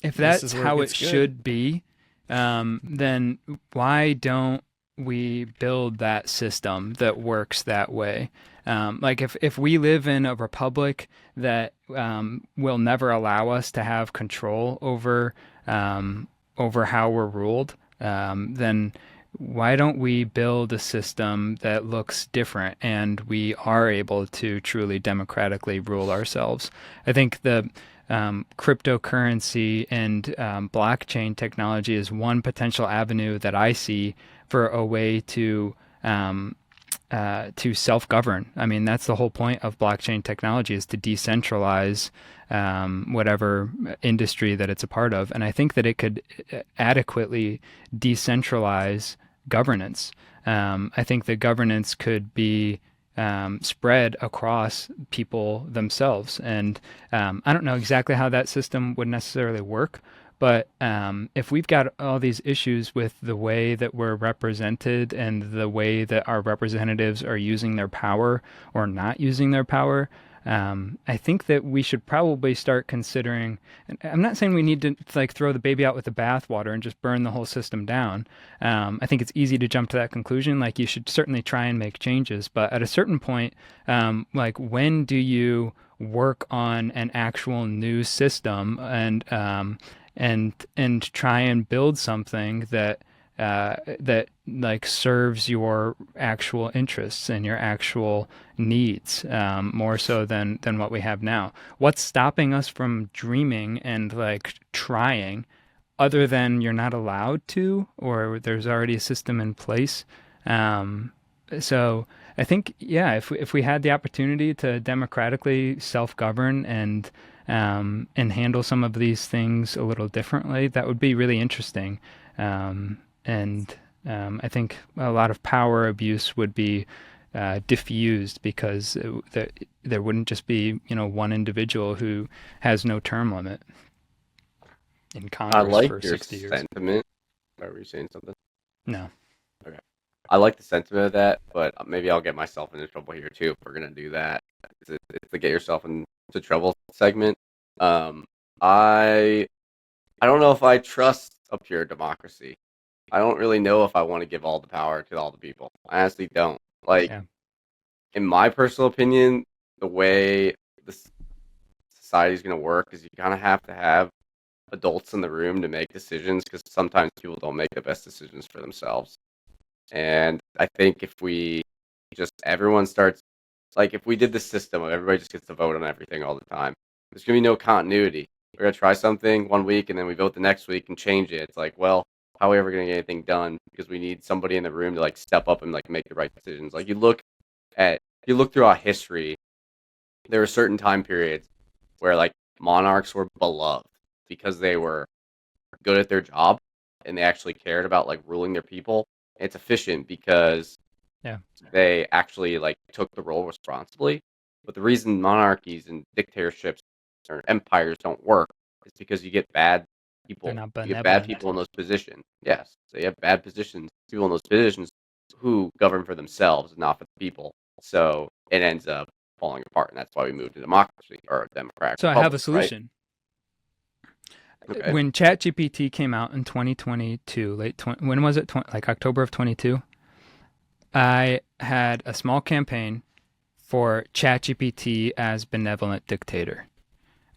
if This that's is where it how it gets good. should be, then why don't we build that system that works that way? Like if we live in a republic that will never allow us to have control over how we're ruled, then why don't we build a system that looks different and we are able to truly democratically rule ourselves? I think the cryptocurrency and blockchain technology is one potential avenue that I see for a way to to self-govern. I mean, that's the whole point of blockchain technology, is to decentralize whatever industry that it's a part of. And I think that it could adequately decentralize governance. I think that governance could be spread across people themselves. And I don't know exactly how that system would necessarily work, but if we've got all these issues with the way that we're represented and the way that our representatives are using their power or not using their power, I think that we should probably start considering, and I'm not saying we need to like throw the baby out with the bathwater and just burn the whole system down. I think it's easy to jump to that conclusion. Like, you should certainly try and make changes, but at a certain point, like, when do you work on an actual new system and try and build something that that like serves your actual interests and your actual needs, more so than what we have now? What's stopping us from dreaming and like trying, other than you're not allowed to, or there's already a system in place? So I think, yeah, if we had the opportunity to democratically self-govern and handle some of these things a little differently, that would be really interesting. I think a lot of power abuse would be diffused, because there wouldn't just be, one individual who has no term limit in I Congress like for your 60 years. sentiment. Are you saying something? No. Okay. I like the sentiment of that, but maybe I'll get myself into trouble here too if we're gonna do that. It's the get yourself into trouble segment. I don't know if I trust a pure democracy. I don't really know if I want to give all the power to all the people. I honestly don't. Like, Yeah. in my personal opinion, the way this society is going to work is you kind of have to have adults in the room to make decisions, because sometimes people don't make the best decisions for themselves. And I think if we just, everyone starts, like, if we did the system of everybody just gets to vote on everything all the time, there's going to be no continuity. We're going to try something one week and then we vote the next week and change it. It's like, well, how are we ever going to get anything done? Because we need somebody in the room to like step up and like make the right decisions. Like, you look throughout history, there were certain time periods where like monarchs were beloved because they were good at their job and they actually cared about like ruling their people. It's efficient because Yeah. they actually like took the role responsibly. But the reason monarchies and dictatorships or empires don't work is because you get bad people. They're not You get bad benevolent. people in those positions. Yes. So you have bad positions, people in those positions who govern for themselves, not for the people. So it ends up falling apart, and that's why we moved to democracy or a democratic So I have a republic, right? solution. Okay. When ChatGPT came out in 2022, when was it? Like October of 22, I had a small campaign for ChatGPT as benevolent dictator.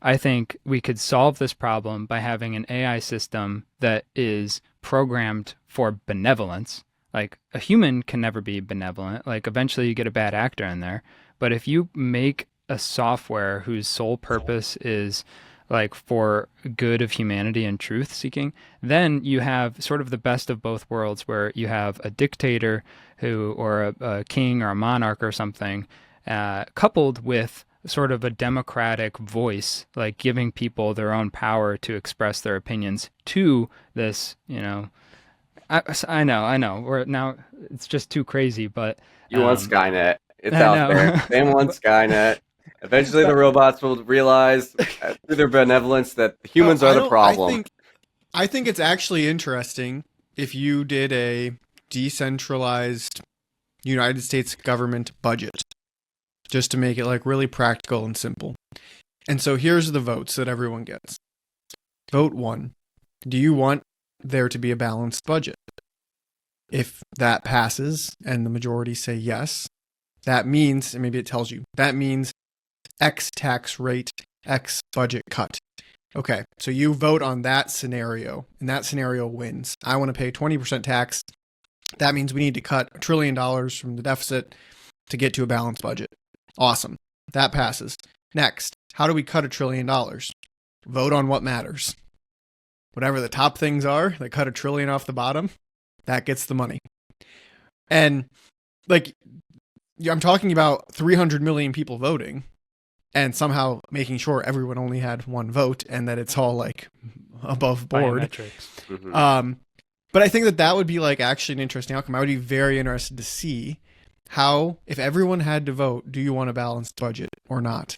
I think we could solve this problem by having an AI system that is programmed for benevolence. Like, a human can never be benevolent. Like, eventually you get a bad actor in there. But if you make a software whose sole purpose is like for good of humanity and truth seeking, then you have sort of the best of both worlds, where you have a dictator who, or a king or a monarch or something, coupled with sort of a democratic voice, like giving people their own power to express their opinions to this, I know. We're now, it's just too crazy, but You want Skynet. It's I out know. there. They want Skynet. Eventually, the robots will realize through their benevolence that humans are the problem. I think it's actually interesting if you did a decentralized United States government budget, just to make it like really practical and simple. And so here's the votes that everyone gets. Vote 1. Do you want there to be a balanced budget? If that passes and the majority say yes, that means, and maybe it tells you, that means X tax rate, X budget cut. Okay, so you vote on that scenario, and that scenario wins. I want to pay 20% tax. That means we need to cut $1 trillion from the deficit to get to a balanced budget. Awesome. That passes. Next, how do we cut $1 trillion? Vote on what matters. Whatever the top things are that cut $1 trillion off the bottom, that gets the money. And like, I'm talking about 300 million people voting and somehow making sure everyone only had one vote and that it's all like above board. Biometrics. Mhm. But I think that would be like actually an interesting outcome. I would be very interested to see how, if everyone had to vote, do you want a balanced budget or not?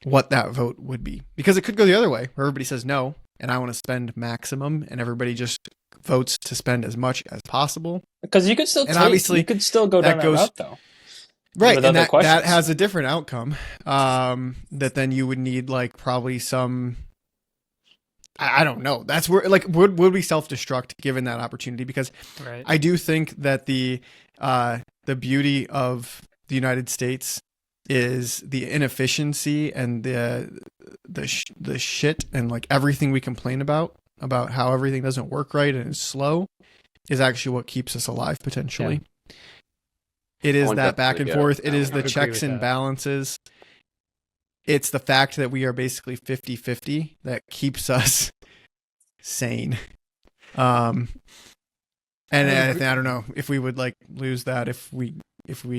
What that vote would be. Because it could go the other way, where everybody says no, and I want to spend maximum, and everybody just votes to spend as much as possible. Because you could still obviously you could still go down that route though. Right, With and other that questions. has a different outcome. That then you would need like probably some. I don't know. That's where like would we self-destruct given that opportunity? Because Right. I do think that the beauty of the United States is the inefficiency and the shit and like everything we complain about how everything doesn't work right and is slow is actually what keeps us alive potentially. It is One that back and definitely, forth. It is I the would agree checks with and that. balances. It's the fact that we are basically 50-50 that keeps us sane. And I don't know if we would like lose that if we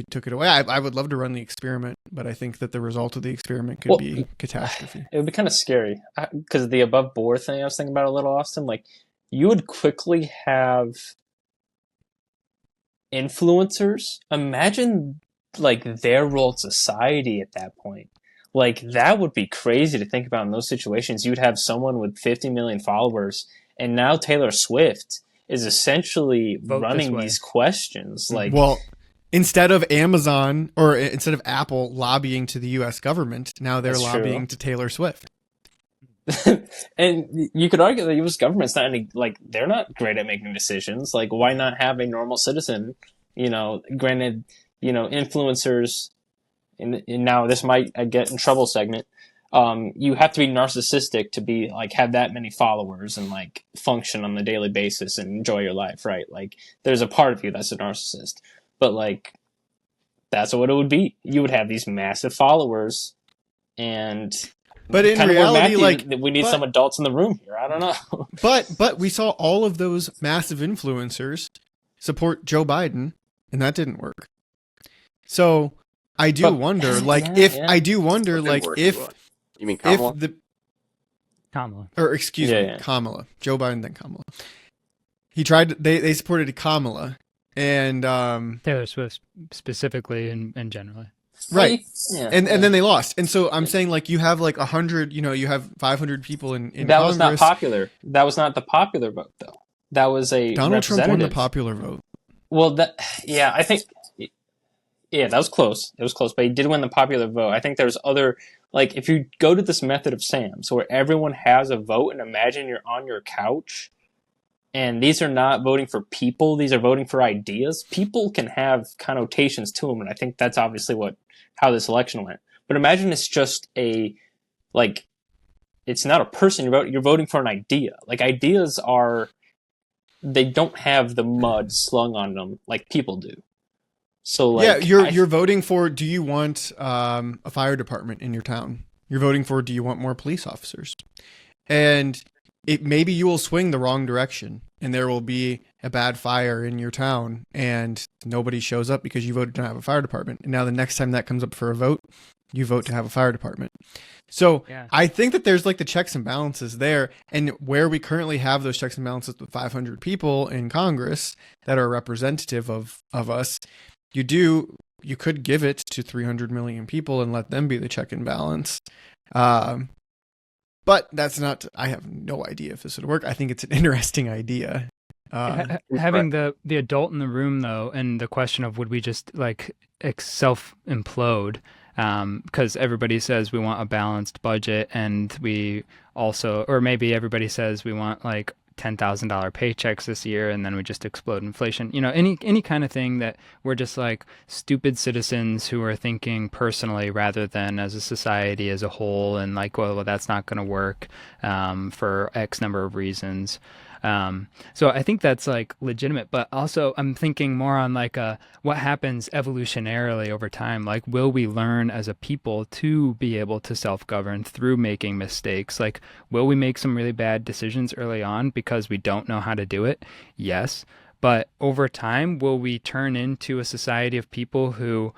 took it away. I would love to run the experiment, but I think that the result of the experiment could be catastrophe. It would be kind of scary because the above board thing I was thinking about a little, Austin. Like, you would quickly have influencers. Imagine like their role in society at that point. Like, that would be crazy to think about in those situations. You'd have someone with 50 million followers, and now Taylor Swift is essentially Vote this running way. these questions. Like, Well, instead of Amazon or instead of Apple lobbying to the U.S. government, now they're That's lobbying true. to Taylor Swift. and you could argue the U.S. government's not any, like, they're not great at making decisions. Like, why not have a normal citizen? Granted, influencers. And now this might get in trouble segment. You have to be narcissistic to be like have that many followers and like function on the daily basis and enjoy your life, right? Like, there's a part of you that's a narcissist, but like that's what it would be. You would have these massive followers, and But in kind of where reality, Matthew, like we need some adults in the room here. I don't know. but we saw all of those massive influencers support Joe Biden, and that didn't work. So I do wonder, like, if yeah. I do wonder, What like, didn't work, if what? You mean Kamala? if the Kamala. or excuse Yeah, me, yeah. Kamala, Joe Biden, then Kamala. He tried. They supported Kamala, and Taylor Swift specifically and generally. right. Yeah, And then they lost. And so I'm saying like you have like 100, you have 500 people in that Congress. was not popular. That was not the popular vote, though. That was a Donald Trump won the representative. popular vote. Well, I think, yeah, that was close. It was close, but he did win the popular vote. I think there's other, like, if you go to this method of Sam, so where everyone has a vote, and imagine you're on your couch, and these are not voting for people, these are voting for ideas. People can have connotations to them, and I think that's obviously how this election went. But imagine it's just it's not a person you're voting for an idea. Like, ideas they don't have the mud slung on them like people do. So like, yeah, you're voting for. Do you want a fire department in your town? You're voting for. Do you want more police officers? And maybe you will swing the wrong direction, and there will be a bad fire in your town, and nobody shows up because you voted to have a fire department. And now the next time that comes up for a vote, you vote to have a fire department. So Yeah. I think that there's like the checks and balances there, and where we currently have those checks and balances with 500 people in Congress that are representative of us. You could give it to 300 million people and let them be the check and balance. But that's not, I have no idea if this would work. I think it's an interesting idea. Having the adult in the room though, and the question of would we just like self implode, because everybody says we want a balanced budget, and we also, or maybe everybody says we want like $10,000 paychecks this year, and then we just explode inflation. Any kind of thing that we're just like stupid citizens who are thinking personally rather than as a society as a whole, and like, well that's not going to work for X number of reasons. So I think that's like legitimate, but also I'm thinking more on like what happens evolutionarily over time. Like, will we learn as a people to be able to self-govern through making mistakes? Like, will we make some really bad decisions early on because we don't know how to do it? Yes. But over time, will we turn into a society of people who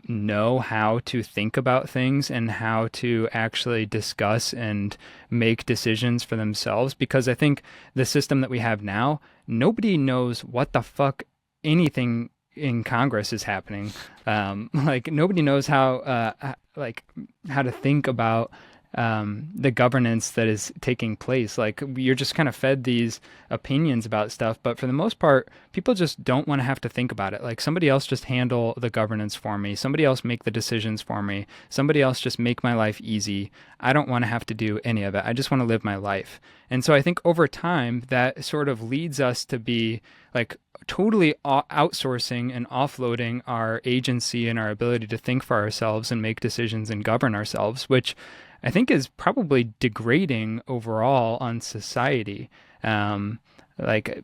know how to think about things and how to actually discuss and make decisions for themselves? Because I think the system that we have now, nobody knows what the fuck anything in Congress is happening. Like nobody knows how to think about the governance that is taking place. Like you're just kind of fed these opinions about stuff, but for the most part, people just don't want to have to think about it. Like somebody else just handle the governance for me. Somebody else make the decisions for me. Somebody else just make my life easy. I don't want to have to do any of it. I just want to live my life. And so I think over time that sort of leads us to be like totally outsourcing and offloading our agency and our ability to think for ourselves and make decisions and govern ourselves, which I think is probably degrading overall on society. Like,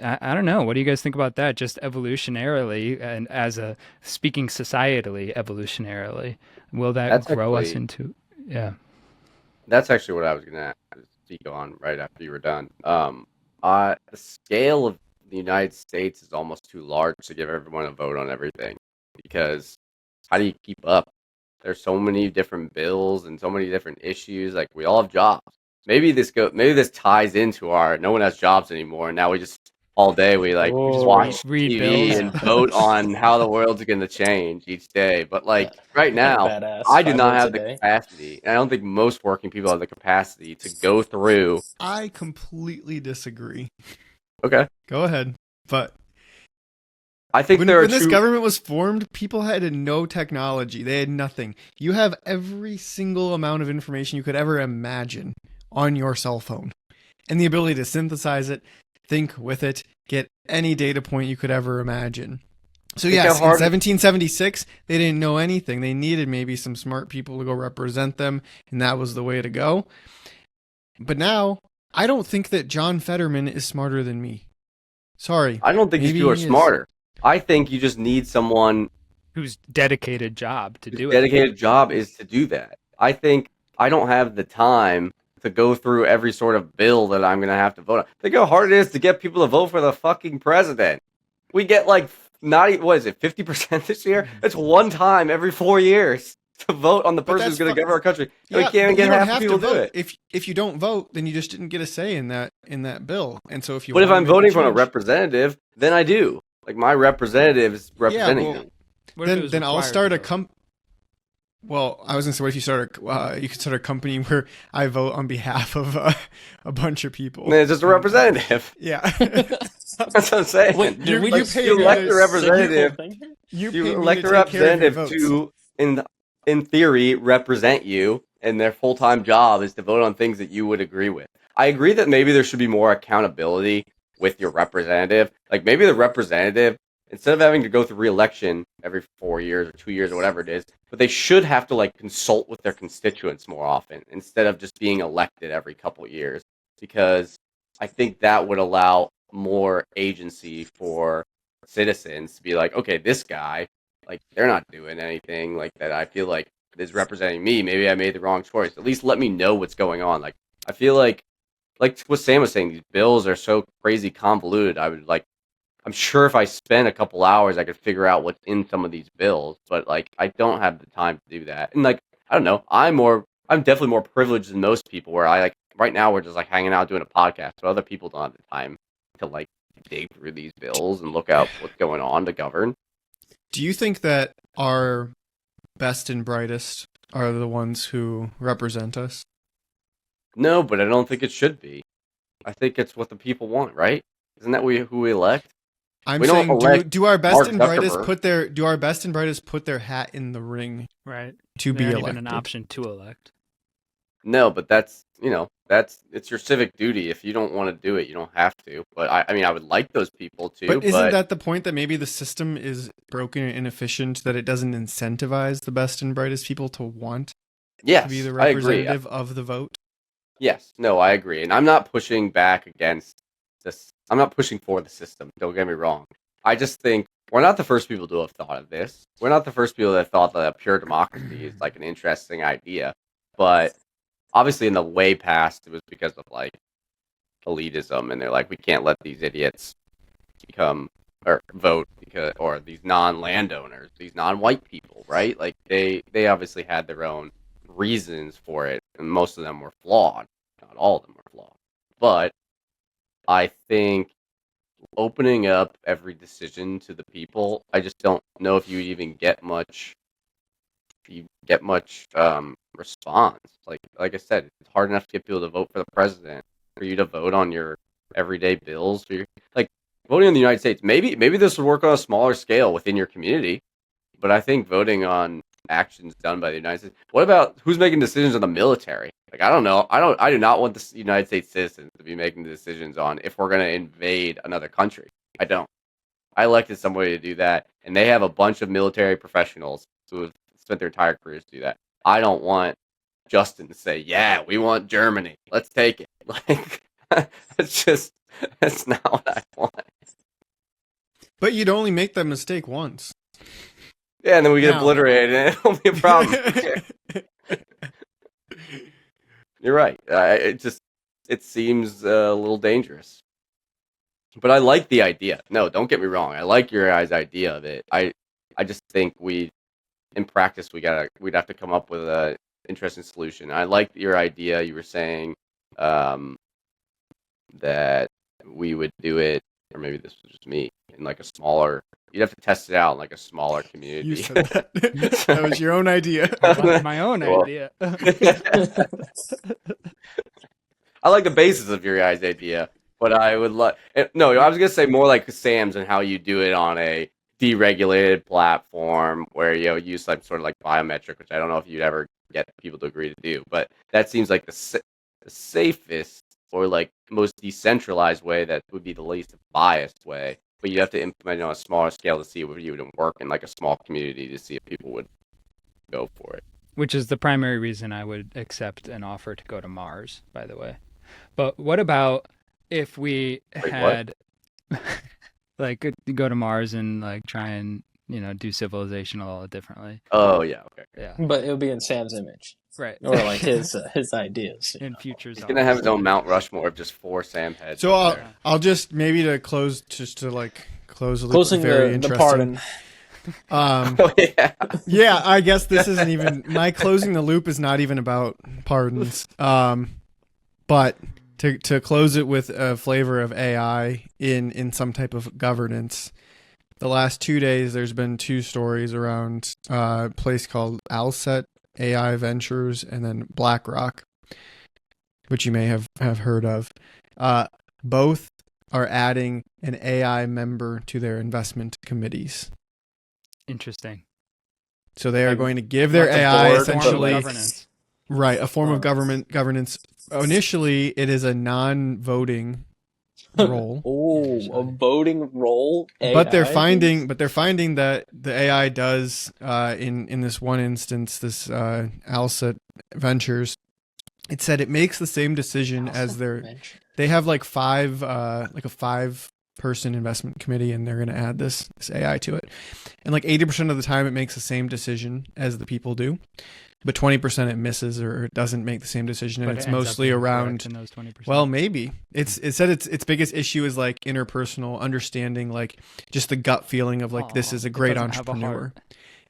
I don't know. What do you guys think about that? Just evolutionarily, and as a speaking societally, evolutionarily, will that That's grow us actually into? Yeah. that's actually what I was gonna speak on right after you were done. The scale of the United States is almost too large to give everyone a vote on everything because how do you keep up? There's so many different bills and so many different issues. Like we all have jobs. Maybe this ties into our no one has jobs anymore, and now we just all day we like We just watch read TV bills. and vote on how the world's going to change each day. But like right now, Badass. I do 5 not votes a have the day. capacity, and I don't think most working people have the capacity to go through. I completely disagree. Okay, Go ahead. But I think when, there are when this two. government was formed, people had no technology. They had nothing. You have every single amount of information you could ever imagine on your cell phone. And the ability to synthesize it, think with it, get any data point you could ever imagine. So Think yes, how in hard- 1776, they didn't know anything. They needed maybe some smart people to go represent them, and that was the way to go. But now, I don't think that John Fetterman is smarter than me. Sorry. I don't think these Maybe people are he is. smarter. I think you just need someone Whose dedicated job to whose do it. dedicated job is to do that. I think I don't have the time to go through every sort of bill that I'm going to have to vote on. Think how hard it is to get people to vote for the fucking president. We get like what is it, 50% this year? That's one time every 4 years to vote on the person who's that's going to fu- govern our country. And we Yeah, can't even but get you don't half the have people to to do vote. it. If you don't vote, then you just didn't get a say in that bill. And so if you But if want to I'm make a voting for a change- representative, then I do. Like my representative is representing well, me. What if it was then I'll required start to a vote? Well, I was gonna say, what if you start you could start a company where I vote on behalf of a bunch of people. And then it's just a representative. Yeah. That's what I'm saying. Wait, did we you just pay you me elect to- the representative. You pay You me elect to a take care of your representative votes. to, in theory, represent you, and their full time job is to vote on things that you would agree with. I agree that maybe there should be more accountability with your representative. Like maybe the representative, instead of having to go through re-election every 4 years or 2 years or whatever it is, but they should have to like consult with their constituents more often instead of just being elected every couple years. Because I think that would allow more agency for citizens to be like, okay, this guy, like they're not doing anything like that. I feel like is representing me. Maybe I made the wrong choice. At least let me know what's going on. Like I feel like what Sam was saying, these bills are so crazy convoluted. I'm sure if I spent a couple hours, I could figure out what's in some of these bills, but like I don't have the time to do that. And like I don't know, I'm definitely more privileged than most people. Where I like right now we're just like hanging out doing a podcast, but other people don't have the time to like dig through these bills and look out what's going on to govern. Do you think that our best and brightest are the ones who represent us? No, but I don't think it should be. I think it's what the people want, right? Isn't that who we elect? I'm We don't saying elect do our best Mark and brightest Zuckerberg. put their hat in the ring Right. to They be aren't elected? even an option to elect. No, but that's it's your civic duty. If you don't want to do it, you don't have to. But I mean, I would like those people to. But isn't that the point, that maybe the system is broken and inefficient, that it doesn't incentivize the best and brightest people to want yes, to be the I agree. representative of the vote? Yes, no, I agree, and I'm not pushing back against this. I'm not pushing for the system. Don't get me wrong. I just think we're not the first people to have thought of this. We're not the first people that thought that a pure democracy is like an interesting idea. But obviously, in the way past, it was because of like elitism, and they're like, we can't let these idiots become or vote because, or these non-landowners, these non-white people, right? Like they obviously had their own reasons for it, and most of them were flawed. Not all of them were flawed, but I think opening up every decision to the people, I just don't know if you even get much. You get much response. Like I said, it's hard enough to get people to vote for the president. For you to vote on your everyday bills, for your, like voting in the United States. Maybe this would work on a smaller scale within your community, but I think voting on actions done by the United States. What about who's making decisions on the military? Like I don't know. I do not want the United States citizens to be making the decisions on if we're going to invade another country. I don't. I elected somebody to do that, and they have a bunch of military professionals who have spent their entire careers to do that. I don't want Justin to say, "Yeah, we want Germany. Let's take it." Like that's not what I want. But you'd only make that mistake once. Yeah, and then we get No. obliterated, and it'll be a problem. You're right. It seems a little dangerous. But I like the idea. No, don't get me wrong. I like your guys' idea of it. I just think in practice we'd have to come up with a interesting solution. I like your idea. You were saying that we would do it, or maybe this was just me, in like a smaller. You'd have to test it out in like a smaller community. You said that. That was your own idea. My own Well, idea. I like the basis of your guys' idea, but I would like. No, I was gonna say more like Sam's and how you do it on a deregulated platform where use like sort of like biometric, which I don't know if you'd ever get people to agree to do, but that seems like the safest or like most decentralized way that would be the least biased way. But you have to implement it on a smaller scale to see if it would work in like a small community to see if people would go for it. Which is the primary reason I would accept an offer to go to Mars, by the way. But what about if we had like go to Mars and like try and do civilization a little differently? Oh yeah, okay. Yeah, But it'll be in Sam's image, right. or like his ideas. In futures, He's gonna have his own Mount Rushmore of just 4 Sam heads. So up there. I'll just maybe to close a loop. Closing very the interesting. pardon. Oh yeah. Yeah, I guess this isn't even my closing the loop is not even about pardons. But to close it with a flavor of AI in some type of governance. The last 2 days, there's been 2 stories around a place called Alset AI Ventures and then BlackRock, which you may have heard of. Both are adding an AI member to their investment committees. Interesting. So they are going to give their Like a AI board, essentially governance. right a form of governance. Initially, it is a non-voting role. Oh, a voting role. But they're AI? finding that the AI does in this one instance, this Alset Ventures, it said it makes the same decision as they have like a 5-person investment committee, and they're going to add this AI to it, and like 80% of the time it makes the same decision as the people do, but 20% it misses or it doesn't make the same decision, and But it's it ends up mostly being around. correct in those 20%. Well, maybe it said its biggest issue is like interpersonal understanding, like just the gut feeling of like this is a great doesn't have a entrepreneur. heart.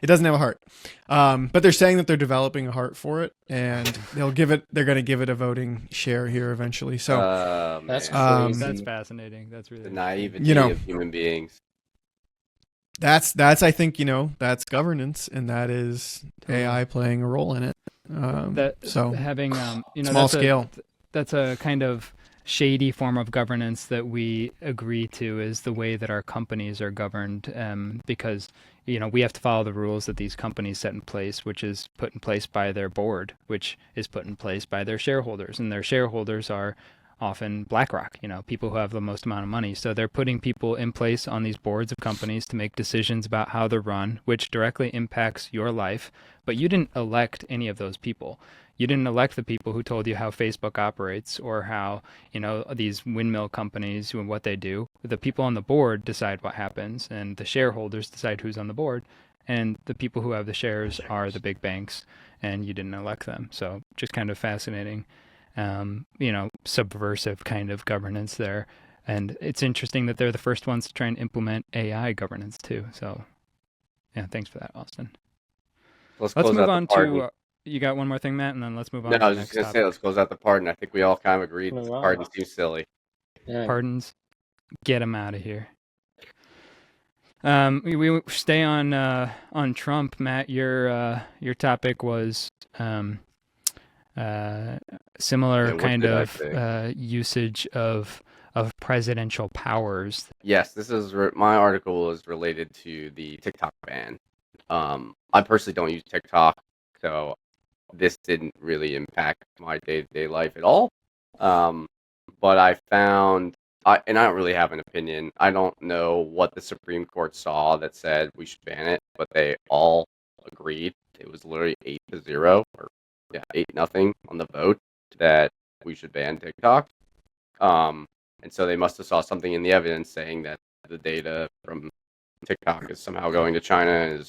It doesn't have a heart, but they're saying that they're developing a heart for it, and they're going to give it a voting share here eventually. So That's man. crazy. That's fascinating. That's really The naivety of human beings. that's I think that's governance, and that is AI playing a role in it. So having small scale. That's a kind of shady form of governance that we agree to is the way that our companies are governed, because we have to follow the rules that these companies set in place, which is put in place by their board, which is put in place by their shareholders, and their shareholders are often BlackRock, people who have the most amount of money. So they're putting people in place on these boards of companies to make decisions about how they're run, which directly impacts your life. But you didn't elect any of those people. You didn't elect the people who told you how Facebook operates or how, these windmill companies and what they do. The people on the board decide what happens, and the shareholders decide who's on the board. And the people who have the shares are the big banks, and you didn't elect them. So just kind of fascinating, subversive kind of governance there. And it's interesting that they're the first ones to try and implement AI governance too. So, yeah, thanks for that, Austin. Let's Let's close move out the on pardon. to. You got one more thing, Matt, and then let's move No, on to I the was just next gonna say topic. let's close out the pardon. I think we all kind of agreed Move that the on. pardon seems silly. Yeah. Pardons, get them out of here. We stay on Trump, Matt. Your topic was similar Yeah, what kind did I of say? usage of presidential powers. Yes, this is my article is related to the TikTok ban. I personally don't use TikTok, so this didn't really impact my day-to-day life at all. But I found, and I don't really have an opinion. I don't know what the Supreme Court saw that said we should ban it, but they all agreed. It was literally 8-0, or yeah, 8-0 on the vote that we should ban TikTok. And so they must have saw something in the evidence saying that the data from TikTok is somehow going to China and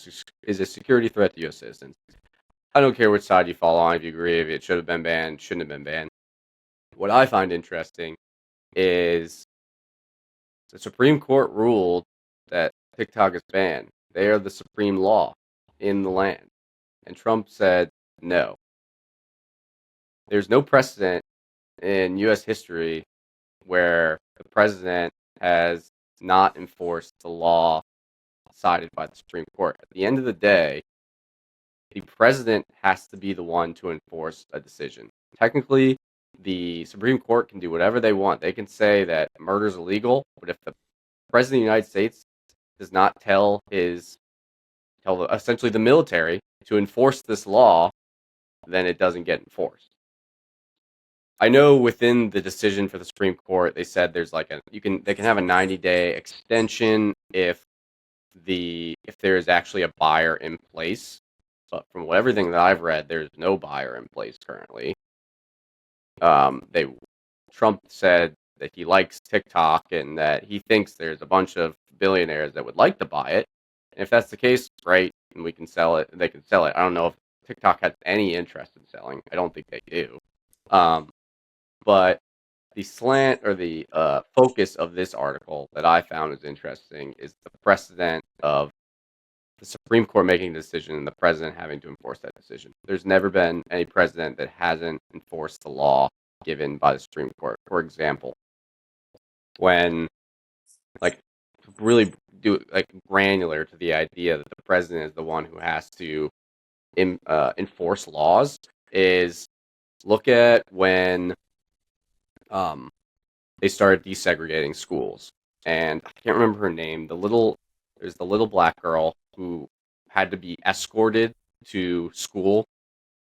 is a security threat to U.S. citizens. I don't care which side you fall on, if you agree if it should have been banned, shouldn't have been banned. What I find interesting is the Supreme Court ruled that TikTok is banned. They are the supreme law in the land. And Trump said no. There's no precedent in U.S. history where the president has not enforced the law decided by the Supreme Court. At the end of the day, the president has to be the one to enforce a decision. Technically, the Supreme Court can do whatever they want. They can say that murder is illegal, but if the president of the United States does not tell essentially the military to enforce this law, then it doesn't get enforced. I know within the decision for the Supreme Court, they said there's like they can have a 90-day extension if there is actually a buyer in place. But from everything that I've read, there's no buyer in place currently. Trump said that he likes TikTok and that he thinks there's a bunch of billionaires that would like to buy it. And if that's the case, great, and we can sell it. They can sell it. I don't know if TikTok has any interest in selling. I don't think they do. But the slant or the focus of this article that I found is interesting is the precedent of the Supreme Court making a decision and the president having to enforce that decision. There's never been any president that hasn't enforced the law given by the Supreme Court. For example, when like really do like granular to the idea that the president is the one who has to enforce laws is look at when they started desegregating schools. And I can't remember her name. There's the little black girl who had to be escorted to school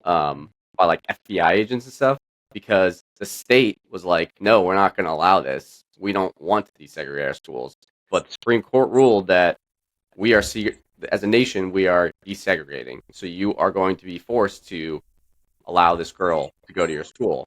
by like FBI agents and stuff because the state was like, no, we're not going to allow this. We don't want to desegregate our schools. But the Supreme Court ruled that as a nation, we are desegregating. So you are going to be forced to allow this girl to go to your school.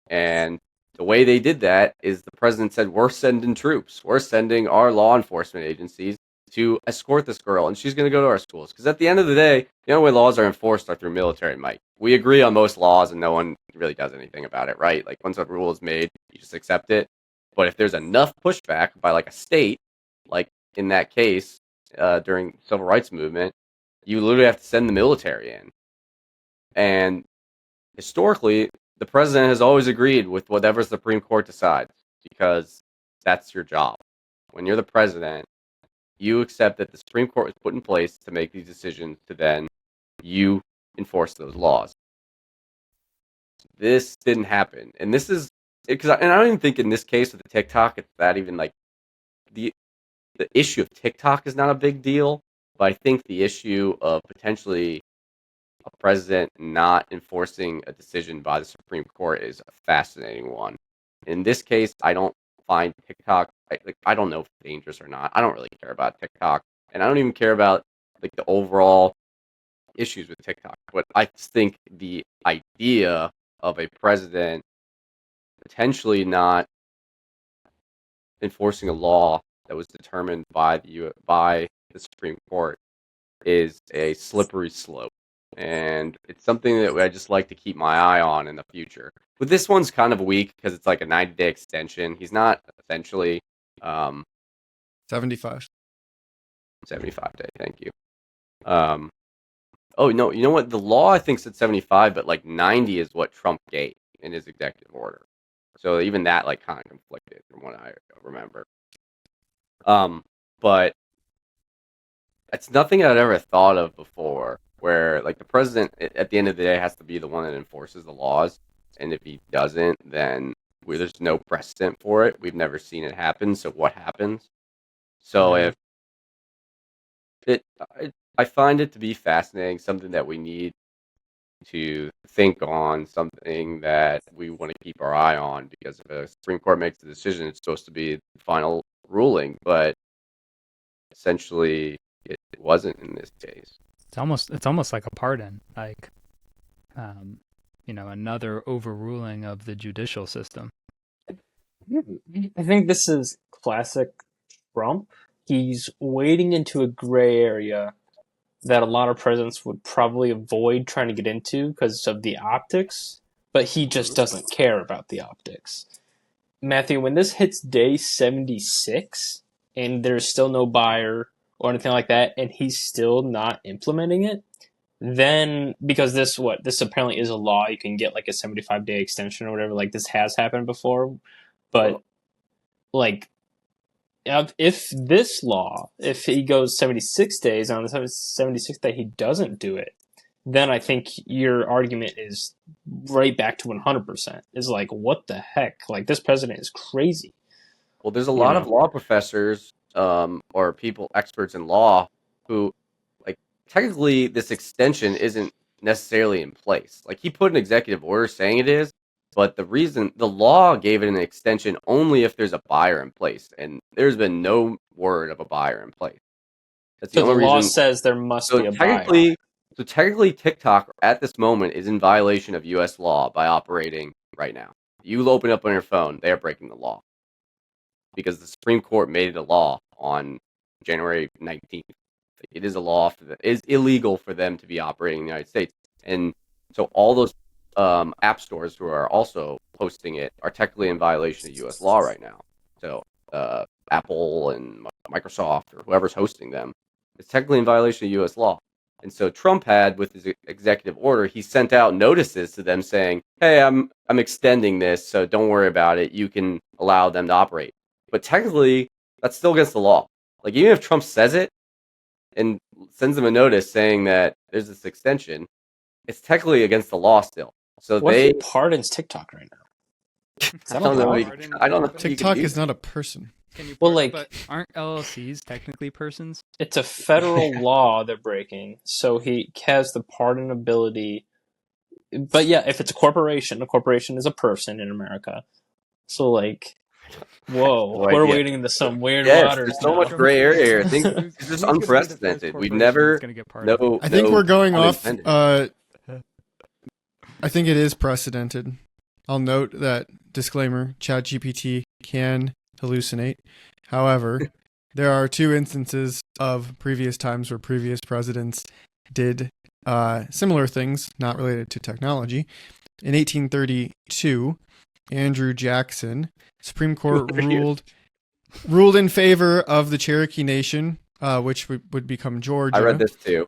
And the way they did that is the president said, we're sending troops. We're sending our law enforcement agencies to escort this girl, and she's going to go to our schools. Because at the end of the day, the only way laws are enforced are through military might. We agree on most laws, and no one really does anything about it, right? Like, once a rule is made, you just accept it. But if there's enough pushback by, like, a state, like in that case, during the Civil Rights Movement, you literally have to send the military in. And historically, the president has always agreed with whatever the Supreme Court decides because that's your job. When you're the president, you accept that the Supreme Court was put in place to make these decisions to then you enforce those laws. This didn't happen. And this is because I don't even think in this case with the TikTok, it's that even like the issue of TikTok is not a big deal. But I think the issue of potentially a president not enforcing a decision by the Supreme Court is a fascinating one. In this case, I don't find TikTok I don't know if it's dangerous or not. I don't really care about TikTok, and I don't even care about like the overall issues with TikTok. But I just think the idea of a president potentially not enforcing a law that was determined by the Supreme Court is a slippery slope. and it's something that I just like to keep my eye on in the future. But this one's kind of weak because it's like a 90-day extension. He's not essentially 75. 75-day. Thank you. Oh no, you know what? The law I think said 75, but like 90 is what Trump gave in his executive order. So even that like kind of conflicted from what I remember. But it's nothing I'd ever thought of before, where like the president at the end of the day has to be the one that enforces the laws, and if he doesn't, then there's no precedent for it. We've never seen it happen. So what happens? So Yeah. if I find it to be fascinating, something that we need to think on, something that we want to keep our eye on, because if a Supreme Court makes a decision, it's supposed to be the final ruling, but essentially it wasn't in this case. It's almost like a pardon, like another overruling of the judicial system. I think this is classic Trump. He's wading into a gray area that a lot of presidents would probably avoid trying to get into because of the optics, but he just doesn't care about the optics. Matthew, when this hits day 76 and there's still no buyer or anything like that, and he's still not implementing it, then because this apparently is a law, you can get like a 75-day extension or whatever. Like this has happened before, but like if this law, if he goes 76 days, on the 76th day he doesn't do it, then I think your argument is right back to 100%. Is like, what the heck? Like, this president is crazy. Well, there's a lot of law professors or people, experts in law, who, like, technically this extension isn't necessarily in place. Like, he put an executive order saying it is, but the law gave it an extension only if there's a buyer in place, and there's been no word of a buyer in place. That's So the only law reason. says there must be a buyer. So technically, TikTok at this moment is in violation of U.S. law by operating right now. You open up on your phone, they are breaking the law because the Supreme Court made it a law on January 19th. It is a law it is illegal for them to be operating in the United States, and so all those app stores who are also posting it are technically in violation of U.S. law right now. So Apple and Microsoft or whoever's hosting them is technically in violation of U.S. law. And so Trump had, with his executive order, he sent out notices to them saying, "Hey, I'm extending this, so don't worry about it. You can allow them to operate." But technically, that's still against the law. Like, even if Trump says it and sends them a notice saying that there's this extension, it's technically against the law still. So what if he pardons TikTok right now? I don't know. I don't know. TikTok is not a person. Can you Well, like, but aren't LLCs technically persons? it's a federal law they're breaking, so he has the pardonability. But yeah, if it's a corporation is a person in America. So like, whoa, we're wading into some weird waters. There's so much gray area here. I think it's just unprecedented. We've never. I think we're going off. I think it is precedented. I'll note that disclaimer: ChatGPT can hallucinate. However, there are two instances of previous times where previous presidents did similar things, not related to technology. In 1832, Andrew Jackson, Supreme Court ruled in favor of the Cherokee Nation, which would become Georgia. I read this too.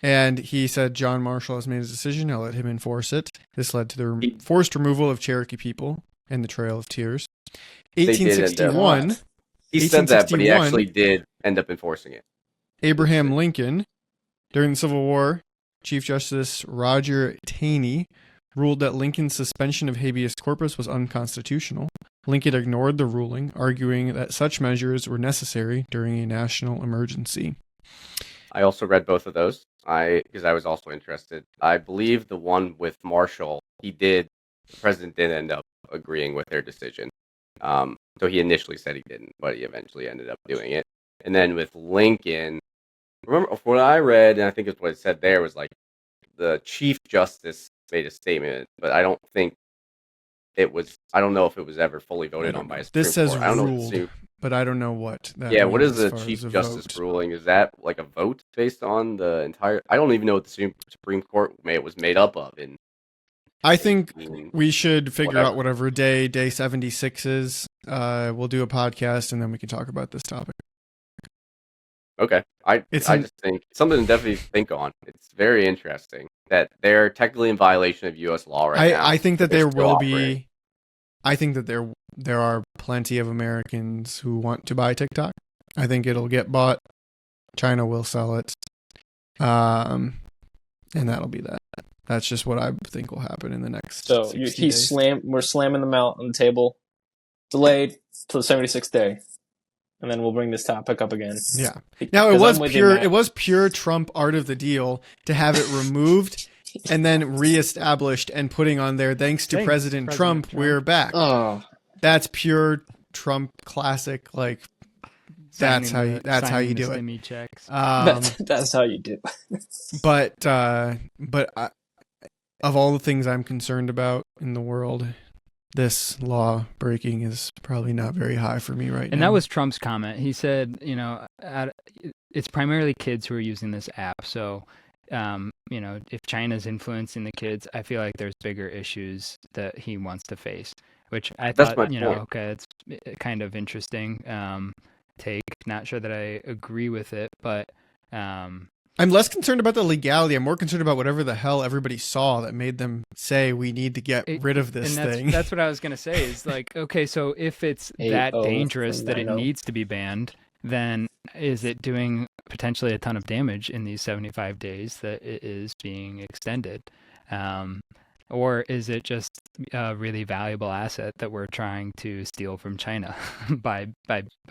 And he said John Marshall has made his decision. I'll let him enforce it. This led to the forced removal of Cherokee people and the Trail of Tears. 1861. He said that, but he actually did end up enforcing it. Abraham Lincoln, during the Civil War, Chief Justice Roger Taney ruled that Lincoln's suspension of habeas corpus was unconstitutional. Lincoln ignored the ruling, arguing that such measures were necessary during a national emergency. I also read both of those because I was also interested. I believe the one with Marshall, the president did end up agreeing with their decision. So he initially said he didn't, but he eventually ended up doing it. And then with Lincoln, remember what I read, and I think it's what it said there, was like the Chief Justice made a statement, but I don't think it was. I don't know if it was ever fully voted on by a Supreme This says Court. I don't ruled. know. but I don't know what that Yeah, what means is as the far as Chief a Justice vote. ruling? Is that like a vote based on the entire? I don't even know what the Supreme Court was made up of in I think 18 we should figure out whatever. whatever day 76 is. We'll do a podcast and then we can talk about this topic. Okay, I It's I an just think something to definitely think on. It's very interesting that they're technically in violation of U.S. law right now, I think but that they're there still will operating. be. I think that there are plenty of Americans who want to buy TikTok. I think it'll get bought. China will sell it. And that'll be that. That's just what I think will happen in the next So 60 days. we're slamming them out on the table, delayed till the 76th day, and then we'll bring this topic up again. Yeah. Now it Because was I'm with you, pure. Matt. It was pure Trump art of the deal to have it removed and then reestablished and putting on there. Thanks to President Trump, we're back. Oh, That's pure Trump classic. Like that's how you signing do the it. stimmy checks. that's how you do. But of all the things I'm concerned about in the world, this law breaking is probably not very high for me right now. And that was Trump's comment. He said, it's primarily kids who are using this app. So, if China's influencing the kids, I feel like there's bigger issues that he wants to face, which I That's thought, my point. okay, it's kind of interesting take. Not sure that I agree with it, but I'm less concerned about the legality. I'm more concerned about whatever the hell everybody saw that made them say we need to get rid of this thing. That's what I was going to say is like, okay, so if it's that dangerous that it needs to be banned, then is it doing potentially a ton of damage in these 75 days that it is being extended? Or is it just a really valuable asset that we're trying to steal from China by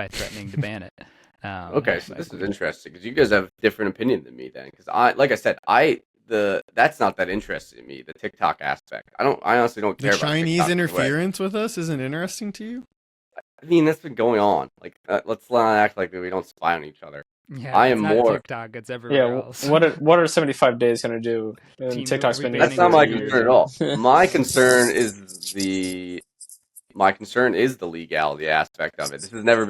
threatening to ban it? Okay, so this is interesting because you guys have a different opinion than me then. Because like I said, that's not that interesting to me. The TikTok aspect, I honestly don't care The about Chinese TikTok interference with us isn't interesting to you? I mean, that's been going on. Like, let's not act like we don't spy on each other. Yeah, I it's am not more. TikTok. It's everywhere Yeah, else. what are 75 days going to do? Team, TikTok's are we been banning That's not my Teams? concern at all. My concern is the legality aspect of it. This has never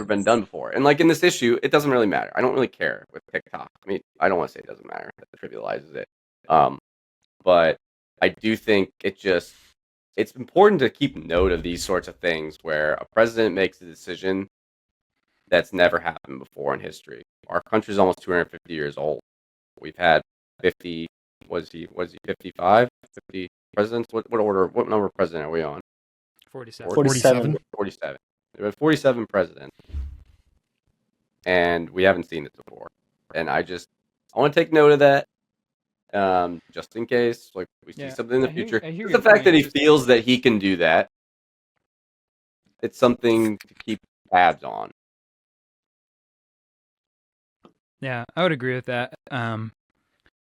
been done before. And like in this issue, it doesn't really matter. I don't really care with TikTok. I mean, I don't want to say it doesn't matter. That trivializes it. But I do think it's important to keep note of these sorts of things where a president makes a decision that's never happened before in history. Our country's almost 250 years old. We've had 50. Was he 55? 50 presidents? What number of president are we on? 47. 47. 47. There have been 47 presidents, and we haven't seen this before. And I want to take note of that, just in case, like we see something in the future. I hear the your fact point. that he feels that he can do that, it's something to keep tabs on. Yeah, I would agree with that.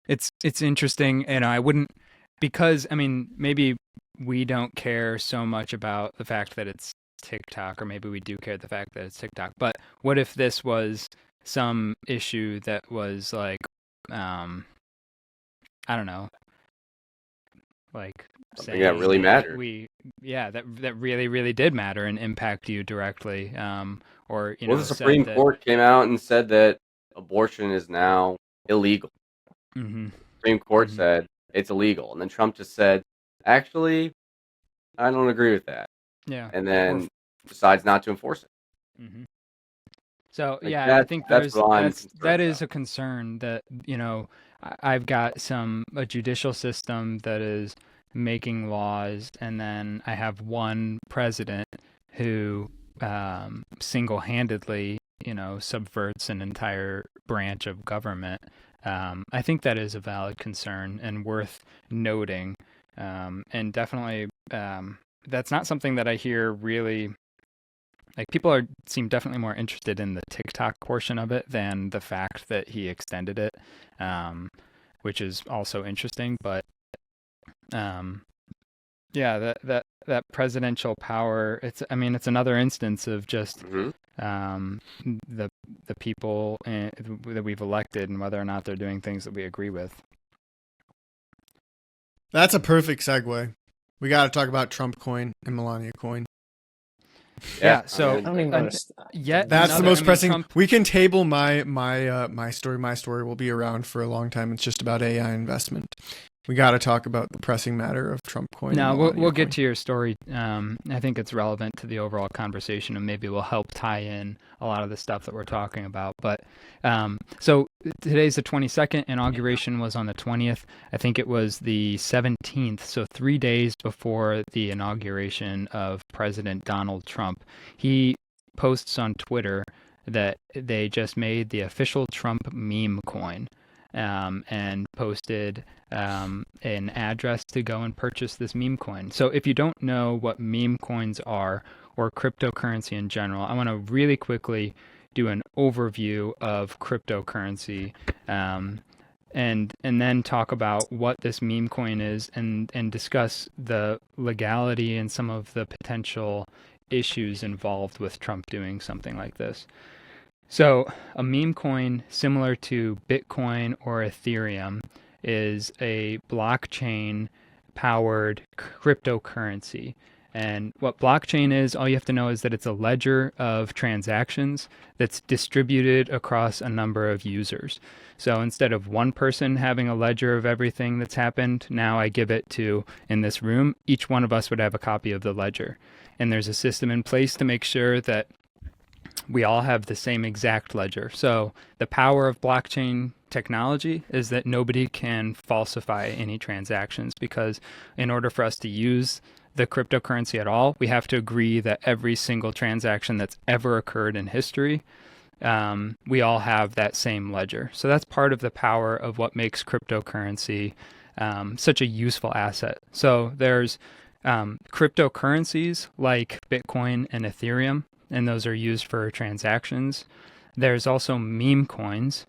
It's interesting, and I wouldn't, because I mean maybe we don't care so much about the fact that it's TikTok, or maybe we do care the fact that it's TikTok. But what if this was some issue that was like, I don't know, like Something that really mattered. that really really did matter and impact you directly. Or the Supreme Court came out and said that abortion is now illegal. Mm-hmm. Supreme Court said it's illegal, and then Trump just said, "Actually, I don't agree with that." Yeah, and then decides not to enforce it. Mm-hmm. So Like I think that is about. a concern that I've got a judicial system that is making laws, and then I have one president who single-handedly subverts an entire branch of government. I think that is a valid concern and worth noting, and definitely that's not something that I hear really. Like, people seem definitely more interested in the TikTok portion of it than the fact that he extended it, which is also interesting. But yeah, that presidential power. It's another instance of just the people that we've elected and whether or not they're doing things that we agree with. That's a perfect segue. We got to talk about Trump coin and Melania coin. Yeah, I so I mean, don't even an- understand. yet That's the another, most I mean, pressing. Trump. We can table my story. My story will be around for a long time. It's just about AI investment. We got to talk about the pressing matter of Trump coin. No, and we'll Melania get coin. to your story. I think it's relevant to the overall conversation, and maybe will help tie in a lot of the stuff that we're talking about. But so today's the 22nd. Inauguration was on the 20th. I think it was the 17th. So 3 days before the inauguration of President Donald Trump, he posts on Twitter that they just made the official Trump meme coin, and posted an address to go and purchase this meme coin. So if you don't know what meme coins are or cryptocurrency in general, I want to really quickly do an overview of cryptocurrency, and then talk about what this meme coin is, and discuss the legality and some of the potential issues involved with Trump doing something like this. So, a meme coin, similar to Bitcoin or Ethereum, is a blockchain powered cryptocurrency. And what blockchain is, all you have to know is that it's a ledger of transactions that's distributed across a number of users. So instead of one person having a ledger of everything that's happened, now I give it to, in this room, each one of us would have a copy of the ledger. And there's a system in place to make sure that we all have the same exact ledger. So the power of blockchain technology is that nobody can falsify any transactions, because in order for us to use the cryptocurrency at all, we have to agree that every single transaction that's ever occurred in history, we all have that same ledger. So that's part of the power of what makes cryptocurrency such a useful asset. So there's cryptocurrencies like Bitcoin and Ethereum, and those are used for transactions. There's also meme coins.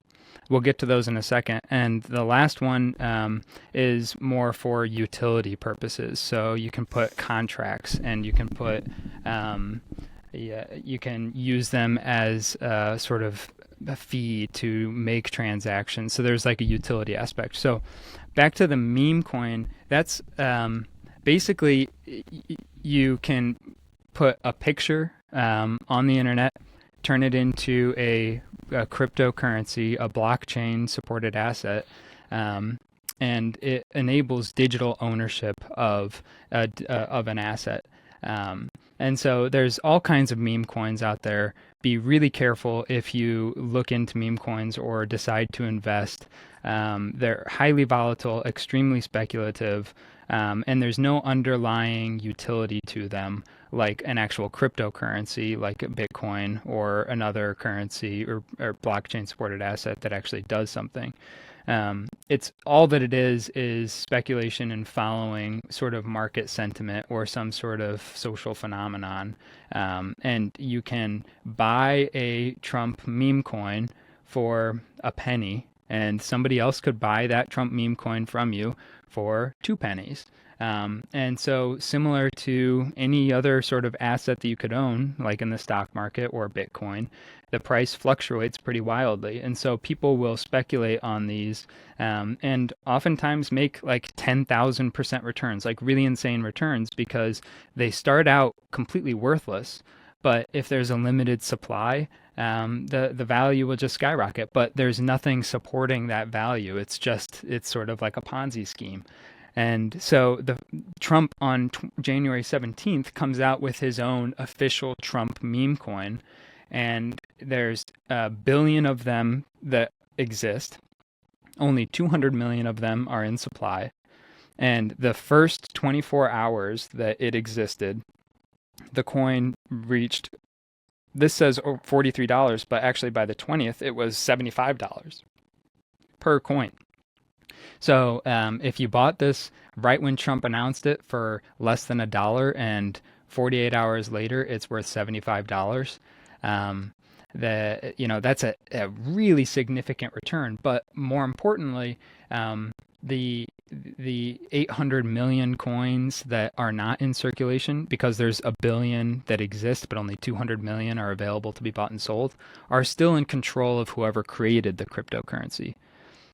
We'll get to those in a second. And the last one is more for utility purposes. So you can put contracts, and you can put, you can use them as sort of a fee to make transactions. So there's like a utility aspect. So back to the meme coin, that's basically you can put a picture on the internet, turn it into a cryptocurrency, a blockchain supported asset, and it enables digital ownership of an asset. And so there's all kinds of meme coins out there. Be really careful if you look into meme coins or decide to invest. They're highly volatile, extremely speculative, and there's no underlying utility to them, like an actual cryptocurrency like Bitcoin or another currency or blockchain supported asset that actually does something. It's all that it is speculation and following sort of market sentiment or some sort of social phenomenon. And you can buy a Trump meme coin for a penny, and somebody else could buy that Trump meme coin from you for 2 pennies. And so similar to any other sort of asset that you could own, like in the stock market or Bitcoin, the price fluctuates pretty wildly. And so people will speculate on these, and oftentimes make like 10,000% returns, like really insane returns, because they start out completely worthless. But if there's a limited supply, the value will just skyrocket. But there's nothing supporting that value. It's sort of like a Ponzi scheme. And so the Trump on January 17th comes out with his own official Trump meme coin, and there's a billion of them that exist. Only 200 million of them are in supply. And the first 24 hours that it existed, the coin reached, this says $43, but actually by the 20th, it was $75 per coin. So if you bought this right when Trump announced it for less than $1, and 48 hours later it's worth $75, that's a really significant return. But more importantly, the 800 million coins that are not in circulation, because there's a billion that exist but only 200 million are available to be bought and sold, are still in control of whoever created the cryptocurrency.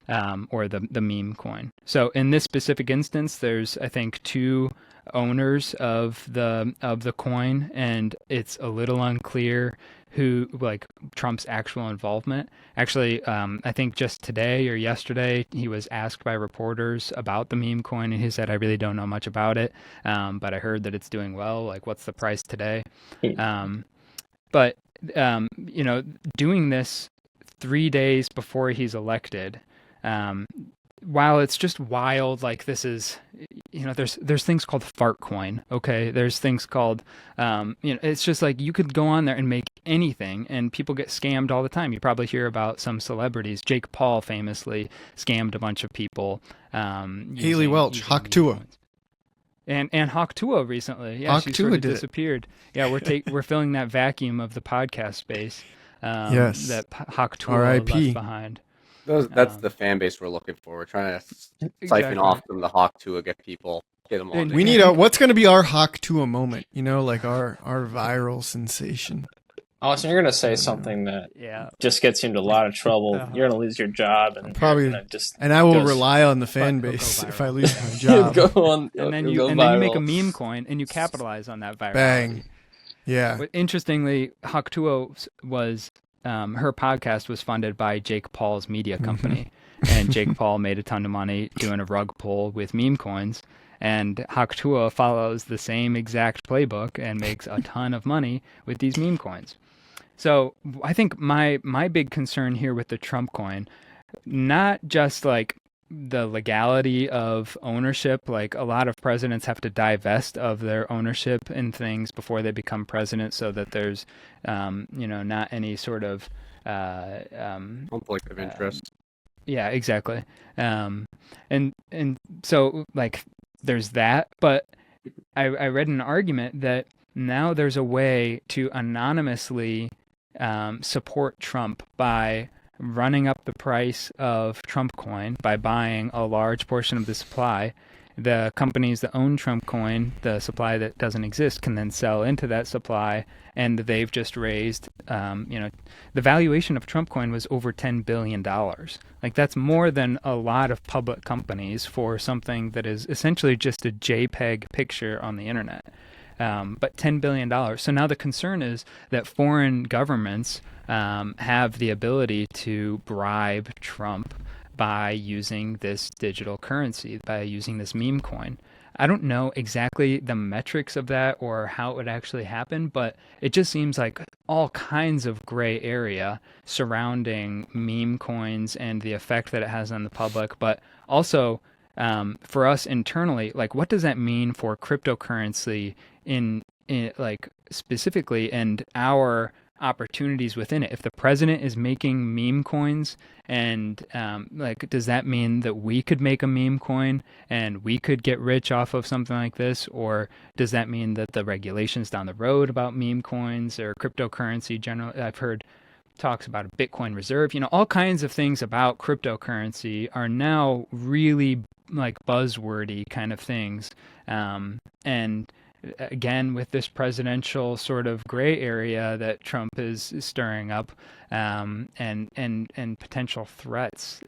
or the meme coin. So in this specific instance, there's I think two owners of the coin, and it's a little unclear who like Trump's actual involvement. Actually, I think just today or yesterday he was asked by reporters about the meme coin, and he said, "I really don't know much about it, but I heard that it's doing well. Like, what's the price today?" But doing this 3 days before he's elected, while it's just wild, like this is, there's things called Fartcoin. Okay, there's things called, it's just like you could go on there and make anything, and people get scammed all the time. You probably hear about some celebrities. Jake Paul famously scammed a bunch of people. Haley Welch, using Haktua. And Haktua recently, yeah, she sort of disappeared. Yeah, we're filling that vacuum of the podcast space. Yes, that Haktua left behind. That's the fan base we're looking for. We're trying to siphon off from the Hawk to get people, get them on. We need what's going to be our Haktua moment, like our viral sensation. Austin, you're going to say something that just gets you into a lot of trouble. You're going to lose your job. And and I will rely on the fan base if I lose my job. And then you make a meme coin and you capitalize on that virality. Bang. Yeah. But interestingly, Haktua was her podcast was funded by Jake Paul's media company, and Jake Paul made a ton of money doing a rug pull with meme coins, and Haktua follows the same exact playbook and makes a ton of money with these meme coins. So I think my big concern here with the Trump coin, not just like the legality of ownership, like a lot of presidents have to divest of their ownership in things before they become president, so that there's, not any sort of conflict of interest. Yeah, exactly. And so like there's that, but I read an argument that now there's a way to anonymously support Trump by running up the price of Trump coin by buying a large portion of the supply. The companies that own Trump coin, the supply that doesn't exist, can then sell into that supply, and they've just raised, the valuation of Trump coin was over $10 billion. Like, that's more than a lot of public companies for something that is essentially just a JPEG picture on the internet. But $10 billion. So now the concern is that foreign governments have the ability to bribe Trump by using this digital currency, by using this meme coin. I don't know exactly the metrics of that or how it would actually happen, but it just seems like all kinds of gray area surrounding meme coins and the effect that it has on the public, but also for us internally, like what does that mean for cryptocurrency in like specifically and our opportunities within it? If the president is making meme coins, and like, does that mean that we could make a meme coin and we could get rich off of something like this? Or does that mean that the regulations down the road about meme coins or cryptocurrency generally, I've heard talks about a Bitcoin reserve, all kinds of things about cryptocurrency are now really like buzzwordy kind of things. And again, with this presidential sort of gray area that Trump is stirring up, and potential threats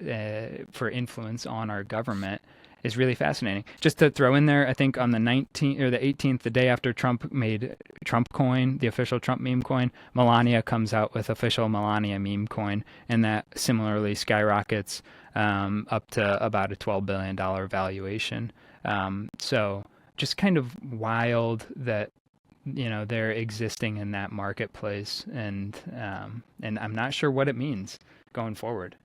for influence on our government is really fascinating. Just to throw in there, I think on the 19th or the 18th, the day after Trump made Trump coin, the official Trump meme coin, Melania comes out with official Melania meme coin, and that similarly skyrockets up to about a $12 billion valuation. So just kind of wild that they're existing in that marketplace, and I'm not sure what it means going forward.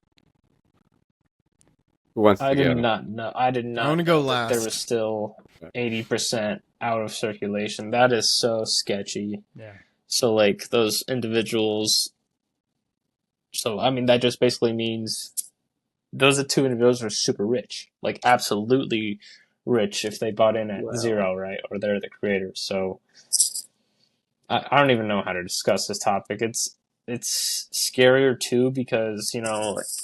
Who wants to I go? did not know. I did not. I want to go know that last. There was still 80% out of circulation. That is so sketchy. Yeah. So like those individuals. So I mean that just basically means those are two individuals who are super rich, like absolutely rich if they bought in at zero, right? Or they're the creators. So I don't even know how to discuss this topic. It's scarier too because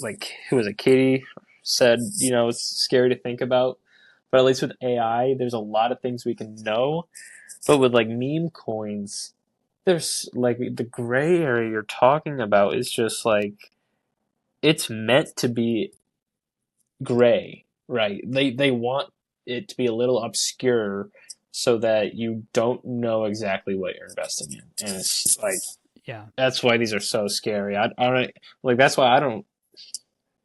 like who was it? Katie said it's scary to think about. But at least with AI, there's a lot of things we can know. But with like meme coins, there's like the gray area you're talking about is just like it's meant to be gray, right? They want it to be a little obscure so that you don't know exactly what you're investing in, and it's like Yeah. that's why these are so scary. I don't like that's why I don't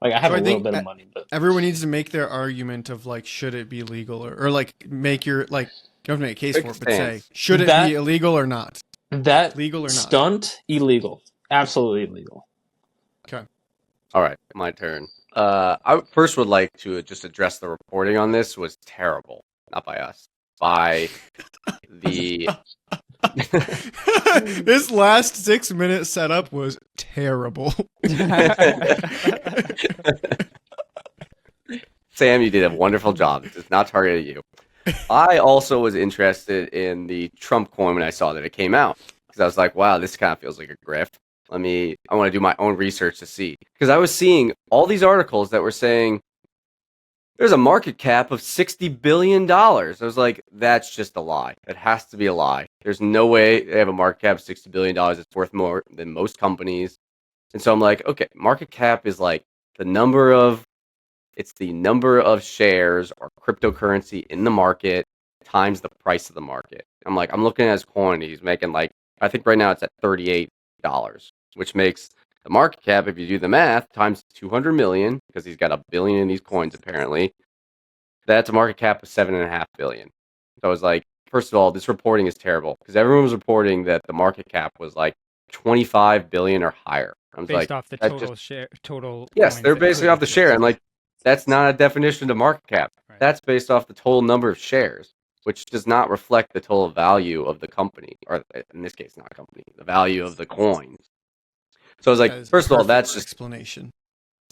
like I have So a I little think bit of money, but everyone needs to make their argument of like, should it be legal or like make your like, you don't have to make a case Pick for a it, but say, stance. should it be that illegal or not? that Legal or not? stunt illegal, absolutely illegal. Okay. All right, my turn. I first would like to just address the reporting on this was terrible. Not by us, by the. This last 6 minute setup was terrible. Sam, you did a wonderful job. This is not targeted at you. I also was interested in the Trump coin when I saw that it came out because I was like, wow, this kind of feels like a grift. I want to do my own research to see because I was seeing all these articles that were saying there's a market cap of $60 billion. I was like, that's just a lie. It has to be a lie. There's no way they have a market cap of $60 billion. It's worth more than most companies. And so I'm like, okay, market cap is like it's the number of shares or cryptocurrency in the market times the price of the market. I'm like, I'm looking at his coin. He's making like, I think right now it's at $38, which makes the market cap, if you do the math, times 200 million, because he's got a billion in these coins apparently. That's a market cap of 7.5 billion. So I was like, first of all, this reporting is terrible because everyone was reporting that the market cap was like 25 billion or higher. I was Based like, off the that just total yes, coins they're that basing could off the share. exist. And like, that's not a definition of market cap. Right. That's based off the total number of shares, which does not reflect the total value of the company, or in this case, not company, the value of the coins. So I was like, That is a first of all, perfect that's just explanation.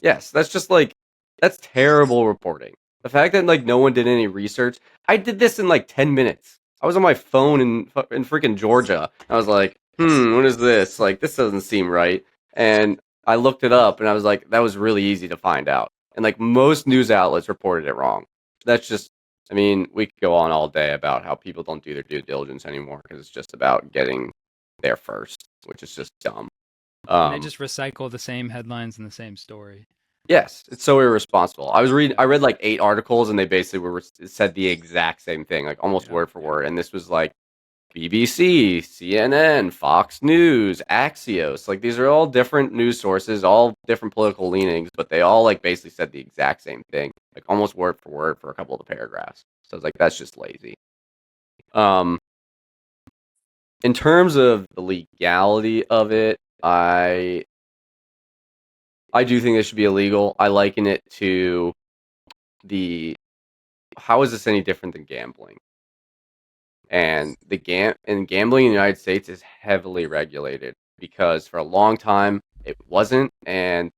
yes, that's just like that's terrible reporting. The fact that like no one did any research. I did this in like 10 minutes. I was on my phone in freaking Georgia. I was like, what is this? Like this doesn't seem right. And I looked it up and I was like, that was really easy to find out. And like most news outlets reported it wrong. That's just I mean, we could go on all day about how people don't do their due diligence anymore because it's just about getting there first, which is just dumb. And they just recycle the same headlines and the same story. Yes, it's so irresponsible. I read like 8 articles and they basically said the exact same thing, like almost word for word. And this was like BBC, CNN, Fox News, Axios. Like these are all different news sources, all different political leanings, but they all like basically said the exact same thing, like almost word for a couple of the paragraphs. So I was like, that's just lazy. In terms of the legality of it, I do think this should be illegal. I liken it to how is this any different than gambling? And gambling in the United States is heavily regulated because for a long time it wasn't, and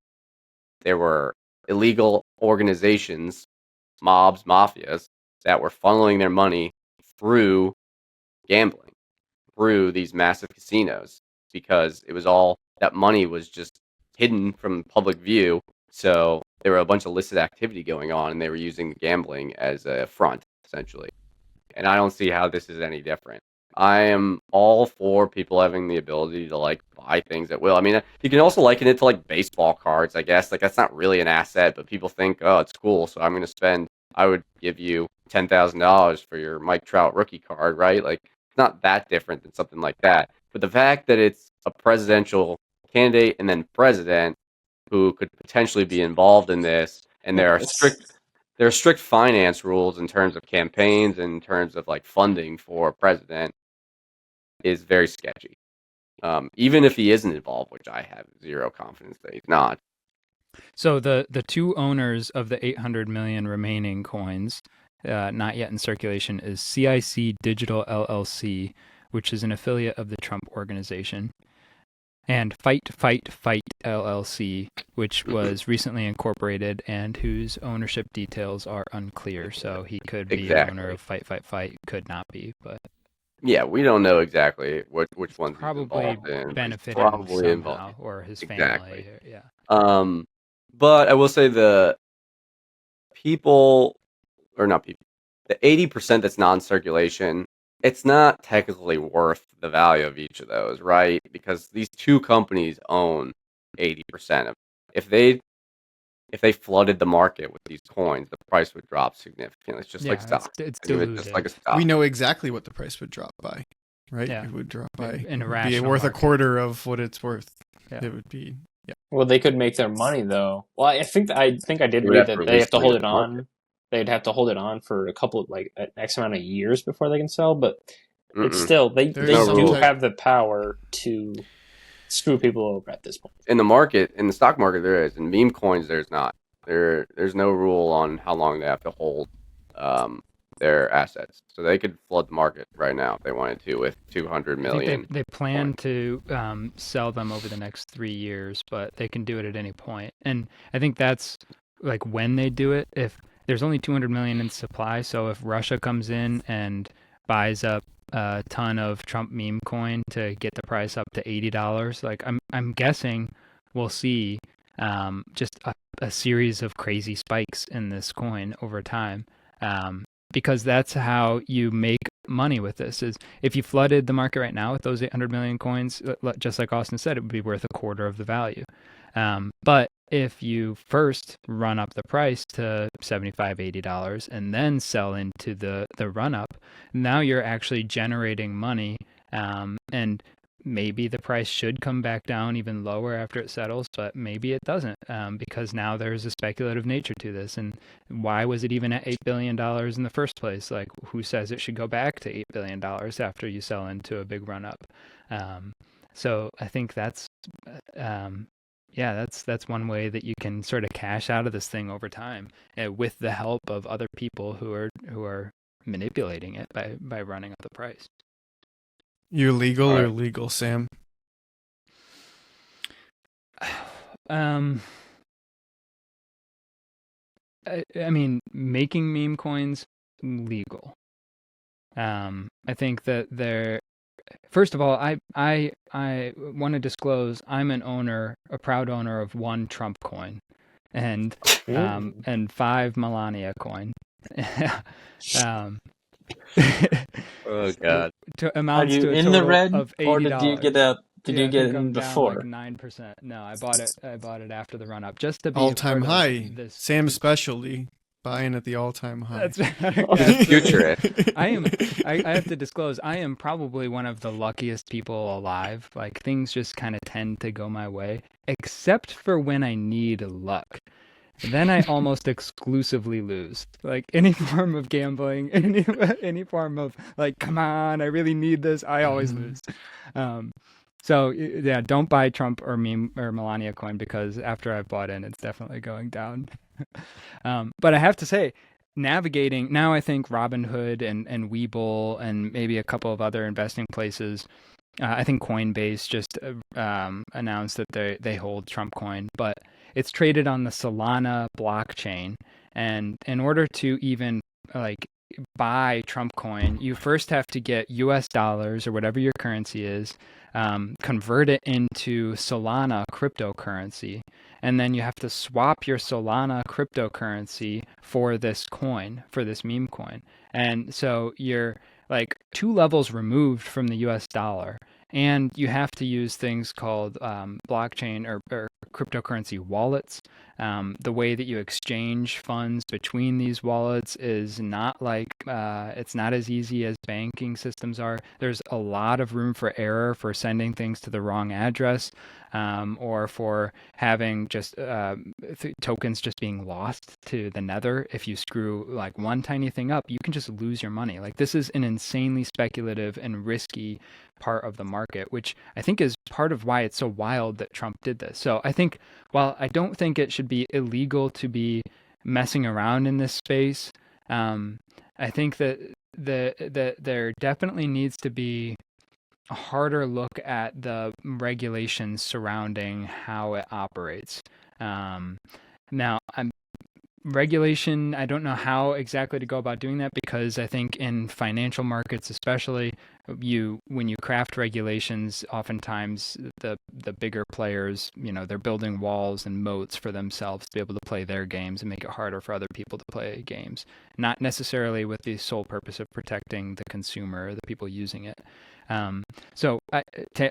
there were illegal organizations, mobs, mafias that were funneling their money through gambling, through these massive casinos, because it was all that money was just hidden from public view. So there were a bunch of illicit activity going on, and they were using gambling as a front, essentially. And I don't see how this is any different. I am all for people having the ability to like buy things at will. I mean, you can also liken it to like baseball cards, I guess. Like that's not really an asset, but people think, oh, it's cool, so I'm going to spend. I would give you $10,000 for your Mike Trout rookie card, right? Like it's not that different than something like that. But the fact that it's a presidential candidate and then president who could potentially be involved in this, and there are strict finance rules in terms of campaigns and in terms of like funding for president is very sketchy. Even if he isn't involved, which I have zero confidence that he's not. So the two owners of the 800 million remaining coins, not yet in circulation, is CIC Digital LLC, which is an affiliate of the Trump organization, and Fight LLC, which was recently incorporated and whose ownership details are unclear. So he could be an owner of Fight, could not be, but yeah, we don't know exactly which ones probably he's involved in. benefiting Probably somehow, involved. or his Exactly. family. Yeah. But I will say the people, or not people, the 80% that's non-circulation, it's not technically worth the value of each of those, right? Because these two companies own 80% of. If they if they flooded the market with these coins, the price would drop significantly. It's just like Yeah, stock. it's Think of it just like a diluted. stock. We know exactly what the price would drop by, right? Yeah. It would drop by, In a it would be rational worth market. a quarter of what it's worth. Yeah. It would be, yeah. Well, they could make their money though. Well, I think I did You would read have to that they release have to money hold to it the market. on. They'd have to hold it on for a couple, like an X amount of years before they can sell. But it's Mm-mm. still they There's no do rule. have the power to screw people over at this point. In the market, in the stock market, there is. In meme coins, there's not. There's no rule on how long they have to hold their assets. So they could flood the market right now if they wanted to with 200 I million. think they plan to sell them over the next 3 years, but they can do it at any point. And I think that's like when they do it. If there's only 200 million in supply, so if Russia comes in and buys up a ton of Trump meme coin to get the price up to $80, like I'm guessing we'll see just a series of crazy spikes in this coin over time. Because that's how you make money with this. Is if you flooded the market right now with those 800 million coins, just like Austin said, it would be worth a quarter of the value. But if you first run up the price to $75, $80 and then sell into the run up, now you're actually generating money. And maybe the price should come back down even lower after it settles, but maybe it doesn't, because now there's a speculative nature to this. And why was it even at $8 billion in the first place? Like, who says it should go back to $8 billion after you sell into a big run up? So I think that's one way that you can sort of cash out of this thing over time, with the help of other people who are manipulating it by running up the price. You legal Right. or legal, Sam? I mean, making meme coins legal. I think that they're, first of all, I want to disclose I'm a proud owner of 1 Trump coin, and 5 Melania coin. Oh God! Amounts Are you to a in total the red, of $80. or did you get Yeah, I get think I'm in down before? like 9%. No, I bought it after the run up, just to be All-time part of high. this. Sam's specialty, buying at the all-time high. That's Futurist. I have to disclose, I am probably one of the luckiest people alive. Like, things just kind of tend to go my way, except for when I need luck. Then I almost exclusively lose. Like, any form of gambling, any form of like, come on, I really need this, I always lose. So yeah, don't buy Trump or Melania coin, because after I've bought in, it's definitely going down. But I have to say, navigating now, I think Robinhood and Webull and maybe a couple of other investing places. I think Coinbase just announced that they hold Trump coin, but it's traded on the Solana blockchain. And in order to even like buy Trump coin, you first have to get US dollars or whatever your currency is, convert it into Solana cryptocurrency, and then you have to swap your Solana cryptocurrency for this coin, for this meme coin. And so you're like 2 levels removed from the US dollar. And you have to use things called blockchain or cryptocurrency wallets. The way that you exchange funds between these wallets is not like it's not as easy as banking systems are. There's a lot of room for error for sending things to the wrong address, or for having just tokens just being lost to the nether. If you screw like one tiny thing up, you can just lose your money. Like, this is an insanely speculative and risky part of the market, which I think is part of why it's so wild that Trump did this. So I think, while I don't think it should be illegal to be messing around in this space, I think that there definitely needs to be a harder look at the regulations surrounding how it operates. Now, regulation, I don't know how exactly to go about doing that, because I think in financial markets especially, when you craft regulations, oftentimes the bigger players, they're building walls and moats for themselves to be able to play their games and make it harder for other people to play games, not necessarily with the sole purpose of protecting the consumer or the people using it. So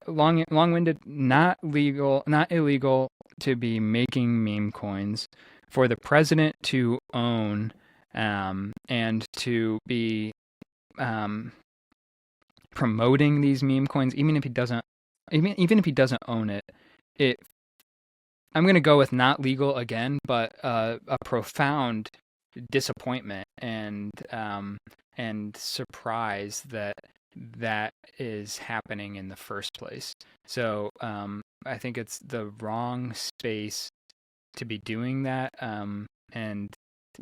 long-winded, not illegal to be making meme coins. for the president to own and to be promoting these meme coins, even if he doesn't own it, I'm going to go with not legal again, but a profound disappointment and surprise that is happening in the first place. So I think it's the wrong space to be doing that. And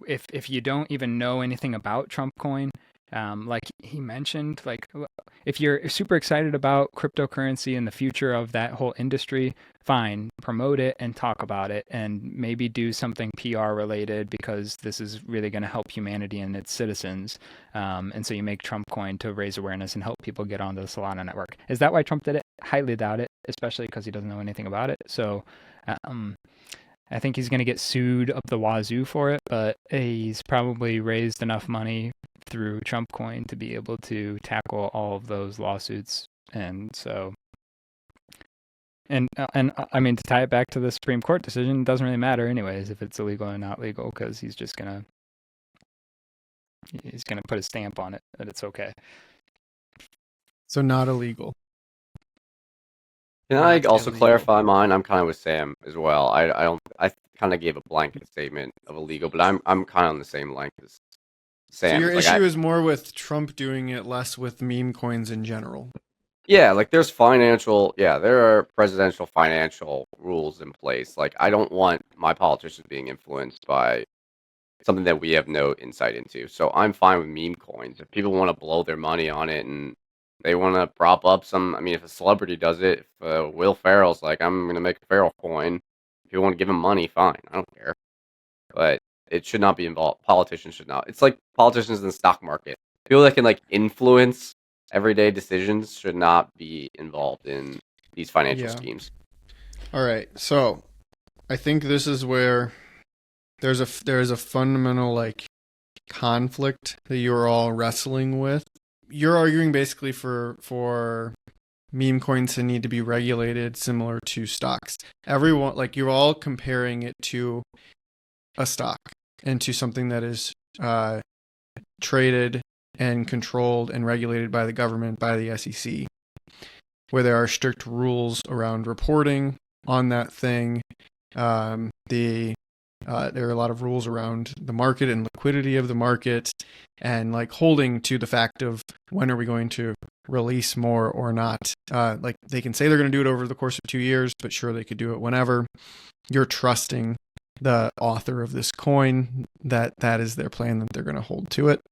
if you don't even know anything about Trump coin, like he mentioned, like if you're super excited about cryptocurrency and the future of that whole industry, fine, promote it and talk about it and maybe do something PR related because this is really going to help humanity and its citizens. And so you make Trump coin to raise awareness and help people get onto the Solana network. Is that why Trump did it? Highly doubt it, especially because he doesn't know anything about it. So I think he's going to get sued up the wazoo for it, but he's probably raised enough money through Trump coin to be able to tackle all of those lawsuits. And so, and I mean, to tie it back to the Supreme Court decision, it doesn't really matter anyways if it's illegal or not legal, because he's gonna put a stamp on it that it's okay. So not illegal. Can I Not also illegal. clarify mine? I'm kind of with Sam as well. I kind of gave a blanket statement of illegal, but I'm kind of on the same length as Sam. So your Like, issue is more with Trump doing it, less with meme coins in general. yeah, like there are presidential financial rules in place. Like, I don't want my politicians being influenced by something that we have no insight into. So I'm fine with meme coins. If people want to blow their money on it and they want to prop up if a celebrity does it, if Will Ferrell's like, I'm going to make a Ferrell coin, if you want to give him money, fine. I don't care. But it should not be involved. Politicians should not. It's like politicians in the stock market. People that can like influence everyday decisions should not be involved in these financial schemes. All right. So I think this is where there's a fundamental like conflict that you're all wrestling with. You're arguing basically for meme coins to need to be regulated similar to stocks. Everyone, like, you're all comparing it to a stock and to something that is traded and controlled and regulated by the government, by the SEC, where there are strict rules around reporting on that thing. There are a lot of rules around the market and liquidity of the market, and like holding to the fact of when are we going to release more or not. Like they can say they're going to do it over the course of 2 years, but sure, they could do it whenever. You're trusting the author of this coin that is their plan, that they're going to hold to it.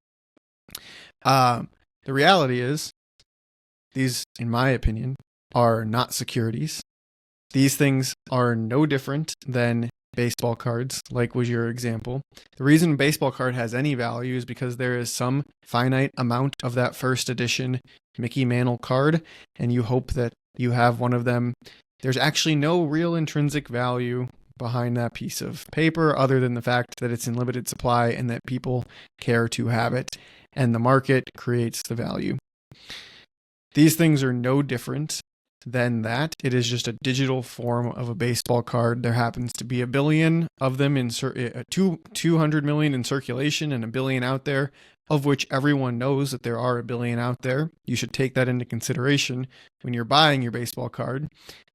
The reality is, these, in my opinion, are not securities. These things are no different than baseball cards, like was your example. The reason a baseball card has any value is because there is some finite amount of that first edition Mickey Mantle card, and you hope that you have one of them. There's actually no real intrinsic value behind that piece of paper other than the fact that it's in limited supply and that people care to have it, and the market creates the value. These things are no different than that. It is just a digital form of a baseball card. There happens to be 1 billion of them in 200 million in circulation and 1 billion out there, of which everyone knows that there are 1 billion out there. You should take that into consideration when you're buying your baseball card,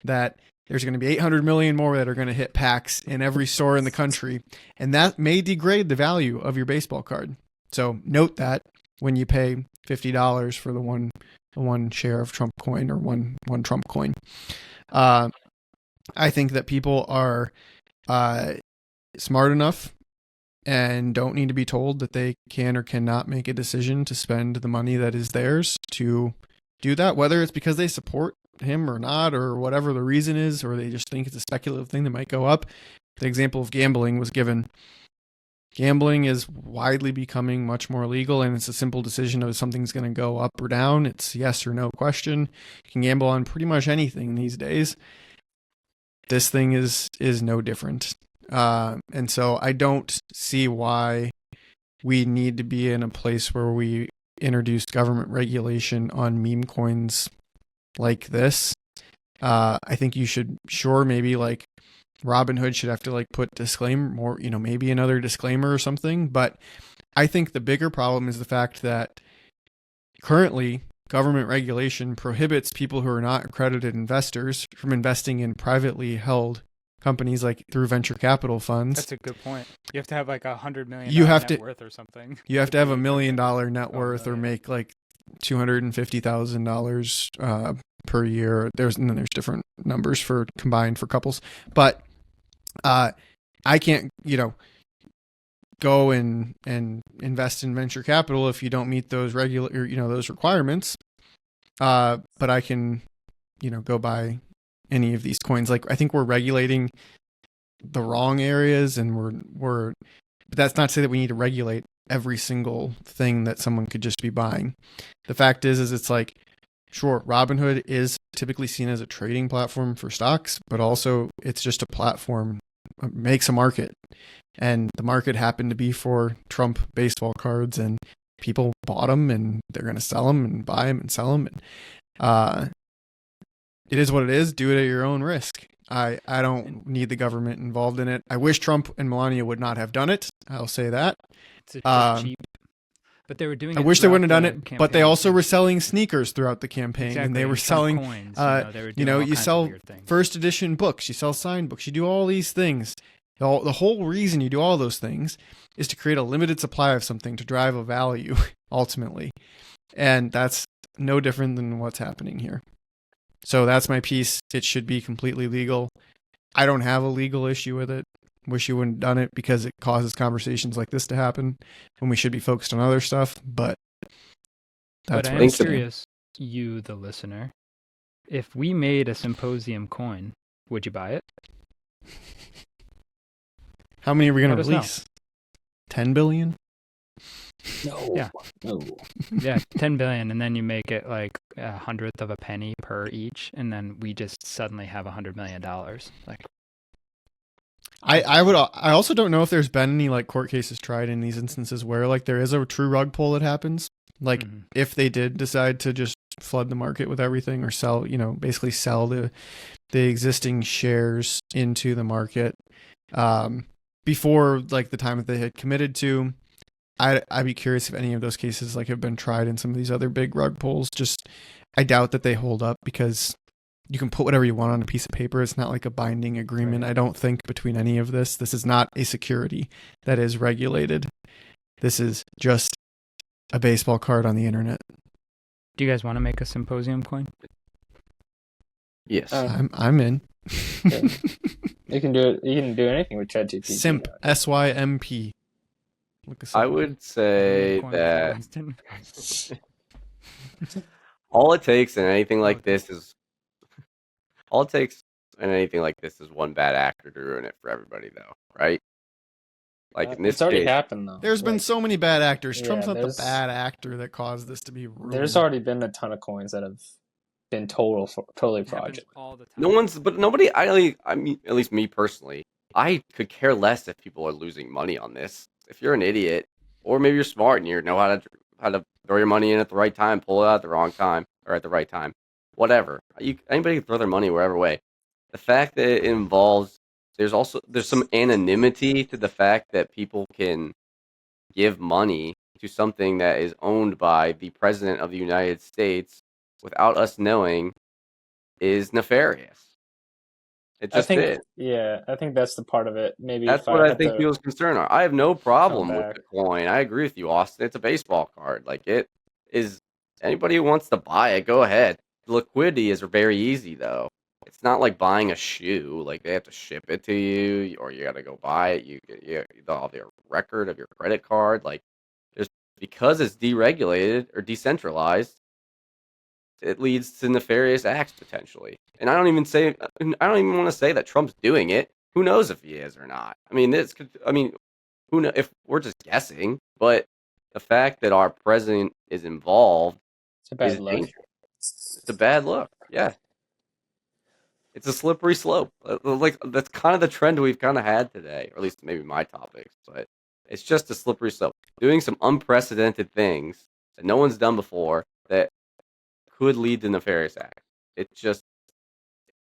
that there's going to be 800 million more that are going to hit packs in every store in the country, and that may degrade the value of your baseball card. So note that when you pay $50 for the one share of Trump coin, or one Trump coin. I think that people are smart enough and don't need to be told that they can or cannot make a decision to spend the money that is theirs to do that, whether it's because they support him or not, or whatever the reason is, or they just think it's a speculative thing that might go up. The example of gambling was given. Gambling is widely becoming much more legal, and it's a simple decision of something's going to go up or down. It's yes or no question. You can gamble on pretty much anything these days. This thing is no different. And so I don't see why we need to be in a place where we introduce government regulation on meme coins like this. I think you should, maybe like Robinhood should have to like put disclaimer more, maybe another disclaimer or something. But I think the bigger problem is the fact that currently government regulation prohibits people who are not accredited investors from investing in privately held companies like through venture capital funds. That's a good point. You have to have like $100 million You have net to- worth or something. You have to have $1 million net worth or million. make like $250,000 per year. There's different numbers for combined for couples, but I can't go and invest in venture capital if you don't meet those those requirements. But I can go buy any of these coins. Like I think we're regulating the wrong areas, and we're but that's not to say that we need to regulate every single thing that someone could just be buying. The fact is it's like, sure, Robinhood is typically seen as a trading platform for stocks, but also it's just a platform, makes a market. And the market happened to be for Trump baseball cards, and people bought them, and they're going to sell them and buy them and sell them. And it is what it is. Do it at your own risk. I don't need the government involved in it. I wish Trump and Melania would not have done it. I'll say that. It's just cheap. But they were doing. I wish they wouldn't have done it, but they also were selling sneakers throughout the campaign, exactly. and they were Trump selling coins. They were doing all you kinds sell of weird things. first edition books, you sell signed books, you do all these things. The whole reason you do all those things is to create a limited supply of something to drive a value ultimately, and that's no different than what's happening here. So that's my piece. It should be completely legal. I don't have a legal issue with it. Wish you wouldn't have done it because it causes conversations like this to happen when we should be focused on other stuff. But that's I what am I'm saying. curious, you, the listener, if we made a Symposium coin, would you buy it? How many are we going to Let us know. release? 10 billion? No. Yeah. No. Yeah, 10 billion, and then you make it like 1/100th of a penny per each, and then we just suddenly have $100 million. Like, I also don't know if there's been any like court cases tried in these instances where like there is a true rug pull that happens. Like if they did decide to just flood the market with everything or sell, basically sell the existing shares into the market before like the time that they had committed to. I'd be curious if any of those cases like have been tried in some of these other big rug pulls. Just I doubt that they hold up because you can put whatever you want on a piece of paper. It's not like a binding agreement. Right. I don't think between any of this. This is not a security that is regulated. This is just a baseball card on the internet. do you guys want to make a Symposium coin? Yes. I'm in. Yeah. You can do it. You can do anything with ChatGPT. Simp, SYMP. Look us I up. would say Coin for that Winston? all it takes in anything like this is one bad actor to ruin it for everybody, though, right? Like in this it's already case, happened though. There's been so many bad actors. Yeah, Trump's not the there's- bad actor that caused this to be ruined. There's already been a ton of coins that have been totally It happens fraudulent. all the time. nobody. I mean, at least me personally, I could care less if people are losing money on this. If you're an idiot, or maybe you're smart and you know how to throw your money in at the right time, pull it out at the wrong time, or at the right time, whatever. Anybody can throw their money wherever way. The fact that it involves there's some anonymity to the fact that people can give money to something that is owned by the president of the United States without us knowing is nefarious. It just is. Yeah, I think that's the part of it. Maybe That's if what I had think to- people's concern are. I have no problem with back. the coin. I agree with you, Austin. It's a baseball card. Like it is. Anybody who wants to buy it, go ahead. The liquidity is very easy though. It's not like buying a shoe. Like they have to ship it to you, or you got to go buy it. They'll have your record of your credit card. Like because it's deregulated or decentralized, it leads to nefarious acts potentially. And I don't even want to say that Trump's doing it. Who knows if he is or not? I mean, who know if we're just guessing? But the fact that our president is involved It's a bad is look. dangerous. It's a bad look. Yeah, it's a slippery slope. Like that's kind of the trend we've kind of had today, or at least maybe my topics. But it's just a slippery slope. Doing some unprecedented things that no one's done before that could lead to nefarious acts. It's just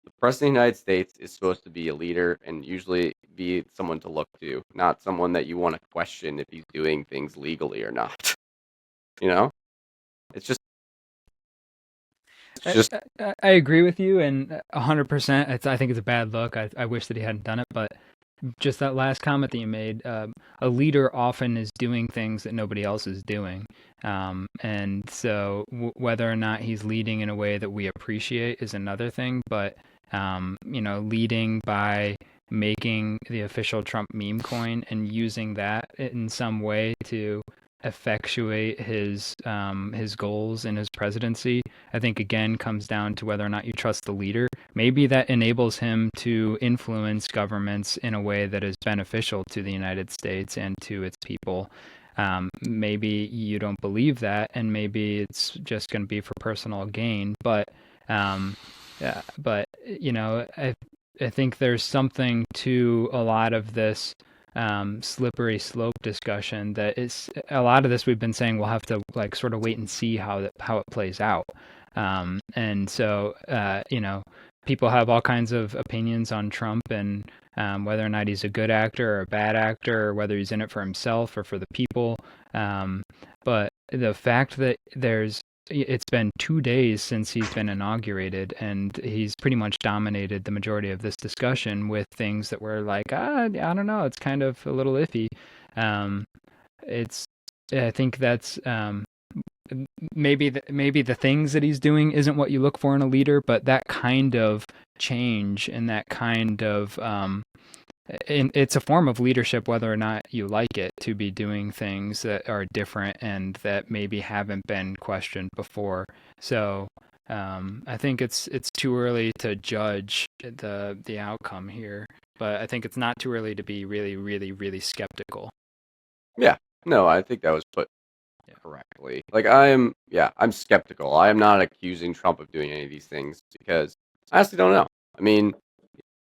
the president of the United States is supposed to be a leader and usually be someone to look to, not someone that you want to question if he's doing things legally or not. You know, it's just it's just I agree with you, and 100%. I think it's a bad look. I wish that he hadn't done it, but just that last comment that you made, a leader often is doing things that nobody else is doing. And so whether or not he's leading in a way that we appreciate is another thing. But, leading by making the official Trump meme coin and using that in some way to effectuate his goals in his presidency, I think again comes down to whether or not you trust the leader. Maybe that enables him to influence governments in a way that is beneficial to the United States and to its people. Maybe you don't believe that, and maybe it's just going to be for personal gain. But I think there's something to a lot of this slippery slope discussion that is a lot of this we've been saying we'll have to like sort of wait and see how it plays out. And so, people have all kinds of opinions on Trump and whether or not he's a good actor or a bad actor, or whether he's in it for himself or for the people. But the fact that it's been 2 days since he's been inaugurated, and he's pretty much dominated the majority of this discussion with things that were like, I don't know, it's kind of a little iffy. I think that's maybe the things that he's doing isn't what you look for in a leader, but that kind of change and that kind of it's a form of leadership, whether or not you like it, to be doing things that are different and that maybe haven't been questioned before. So I think it's too early to judge the outcome here, but I think it's not too early to be really, really, really skeptical. yeah. No, I think that was put correctly. Like I'm skeptical. I am not accusing Trump of doing any of these things because I honestly don't know. I mean,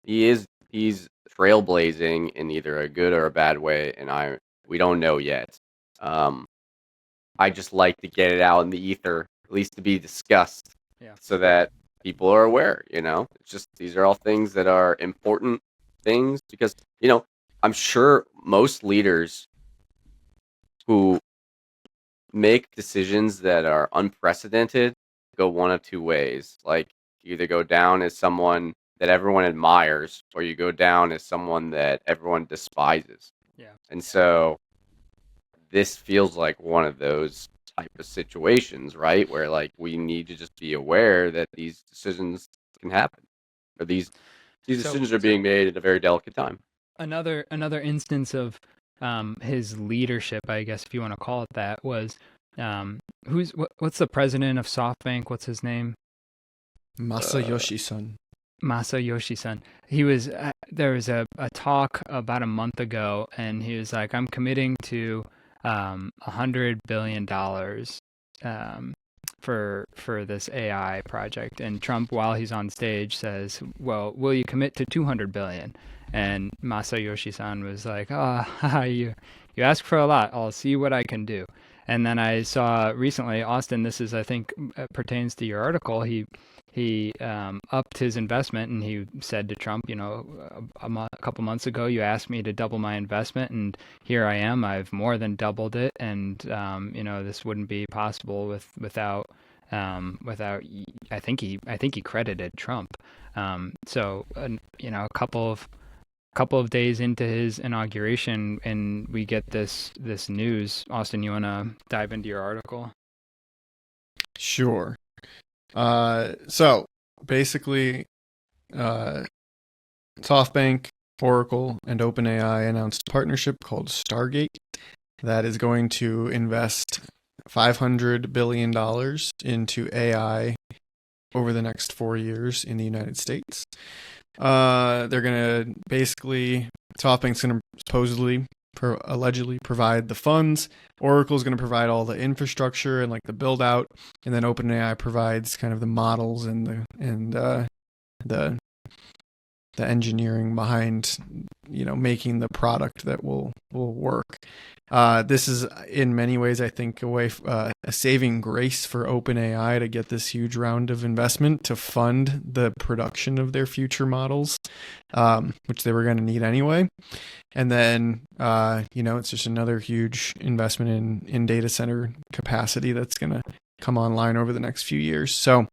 he's trailblazing in either a good or a bad way, and we don't know yet. I just like to get it out in the ether, at least to be discussed, so that people are aware. It's just these are all things that are important things because I'm sure most leaders who make decisions that are unprecedented go one of two ways. Like, you either go down as someone that everyone admires, or you go down as someone that everyone despises. Yeah. And so this feels like one of those type of situations, right? Where like we need to just be aware that these decisions can happen, or these decisions are being made at a very delicate time. Another instance of his leadership, I guess if you want to call it that, was what's the president of SoftBank? What's his name? Masayoshi Son. He was there was a talk about a month ago, and he was like, I'm committing to $100 billion for this AI project. And Trump, while he's on stage, says, well, will you commit to 200 billion? And Masayoshi-san was like, you ask for a lot. I'll see what I can do. And then I saw recently, Austin, this is, I think, pertains to your article. He upped his investment, and he said to Trump, a couple months ago, you asked me to double my investment, and here I am. I've more than doubled it, and this wouldn't be possible without. I think he credited Trump. So a couple of days into his inauguration, and we get this news. Austin, you want to dive into your article? Sure. So basically, SoftBank, Oracle, and OpenAI announced a partnership called Stargate that is going to invest $500 billion into AI over the next 4 years in the United States. They're going to basically, SoftBank's going to allegedly provide the funds. Oracle's going to provide all the infrastructure and like the build out, and then OpenAI provides kind of the models and the engineering behind making the product that will work. This is in many ways, I think, a saving grace for OpenAI to get this huge round of investment to fund the production of their future models, which they were going to need anyway. And then, it's just another huge investment in data center capacity that's going to come online over the next few years. So,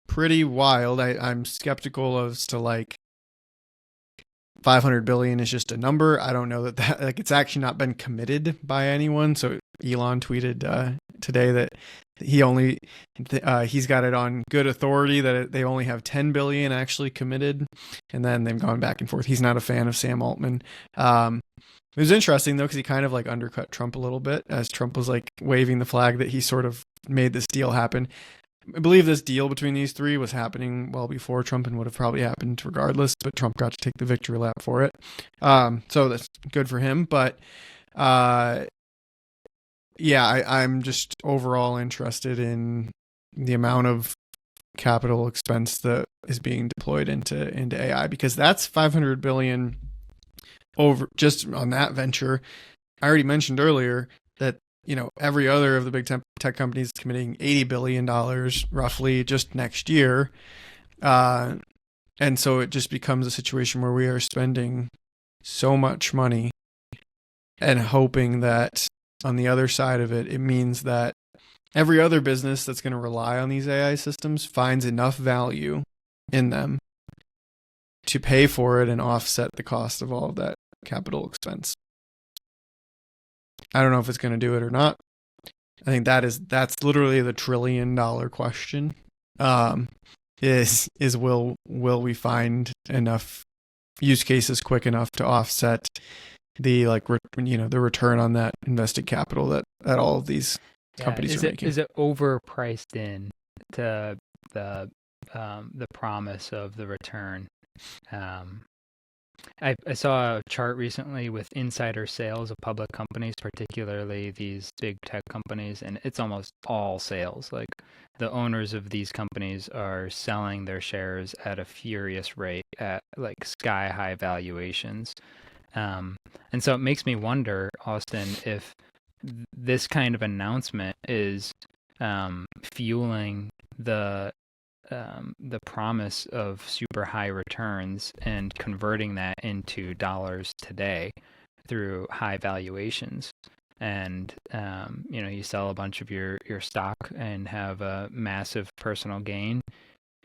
pretty wild. I'm skeptical as to like 500 billion is just a number. I don't know that like it's actually not been committed by anyone. So Elon tweeted today that he's got it on good authority that they only have 10 billion actually committed, and then they've gone back and forth. He's not a fan of Sam Altman. It was interesting though, because he kind of like undercut Trump a little bit as Trump was like waving the flag that he sort of made this deal happen. I believe this deal between these three was happening well before Trump and would have probably happened regardless, but Trump got to take the victory lap for it. So that's good for him. But I'm just overall interested in the amount of capital expense that is being deployed into AI, because that's 500 billion over just on that venture. I already mentioned earlier that every other of the big tech companies is committing $80 billion roughly just next year. And so it just becomes a situation where we are spending so much money and hoping that on the other side of it, it means that every other business that's going to rely on these AI systems finds enough value in them to pay for it and offset the cost of all of that capital expense. I don't know if it's going to do it or not. I think that's literally the $1 trillion question. Is will we find enough use cases quick enough to offset the the return on that invested capital that all of these companies are making? Is it overpriced in to the promise of the return? I saw a chart recently with insider sales of public companies, particularly these big tech companies, and it's almost all sales. Like the owners of these companies are selling their shares at a furious rate at like sky high valuations. And so it makes me wonder, Austin, if this kind of announcement is fueling the promise of super high returns and converting that into dollars today through high valuations. And, you sell a bunch of your stock and have a massive personal gain.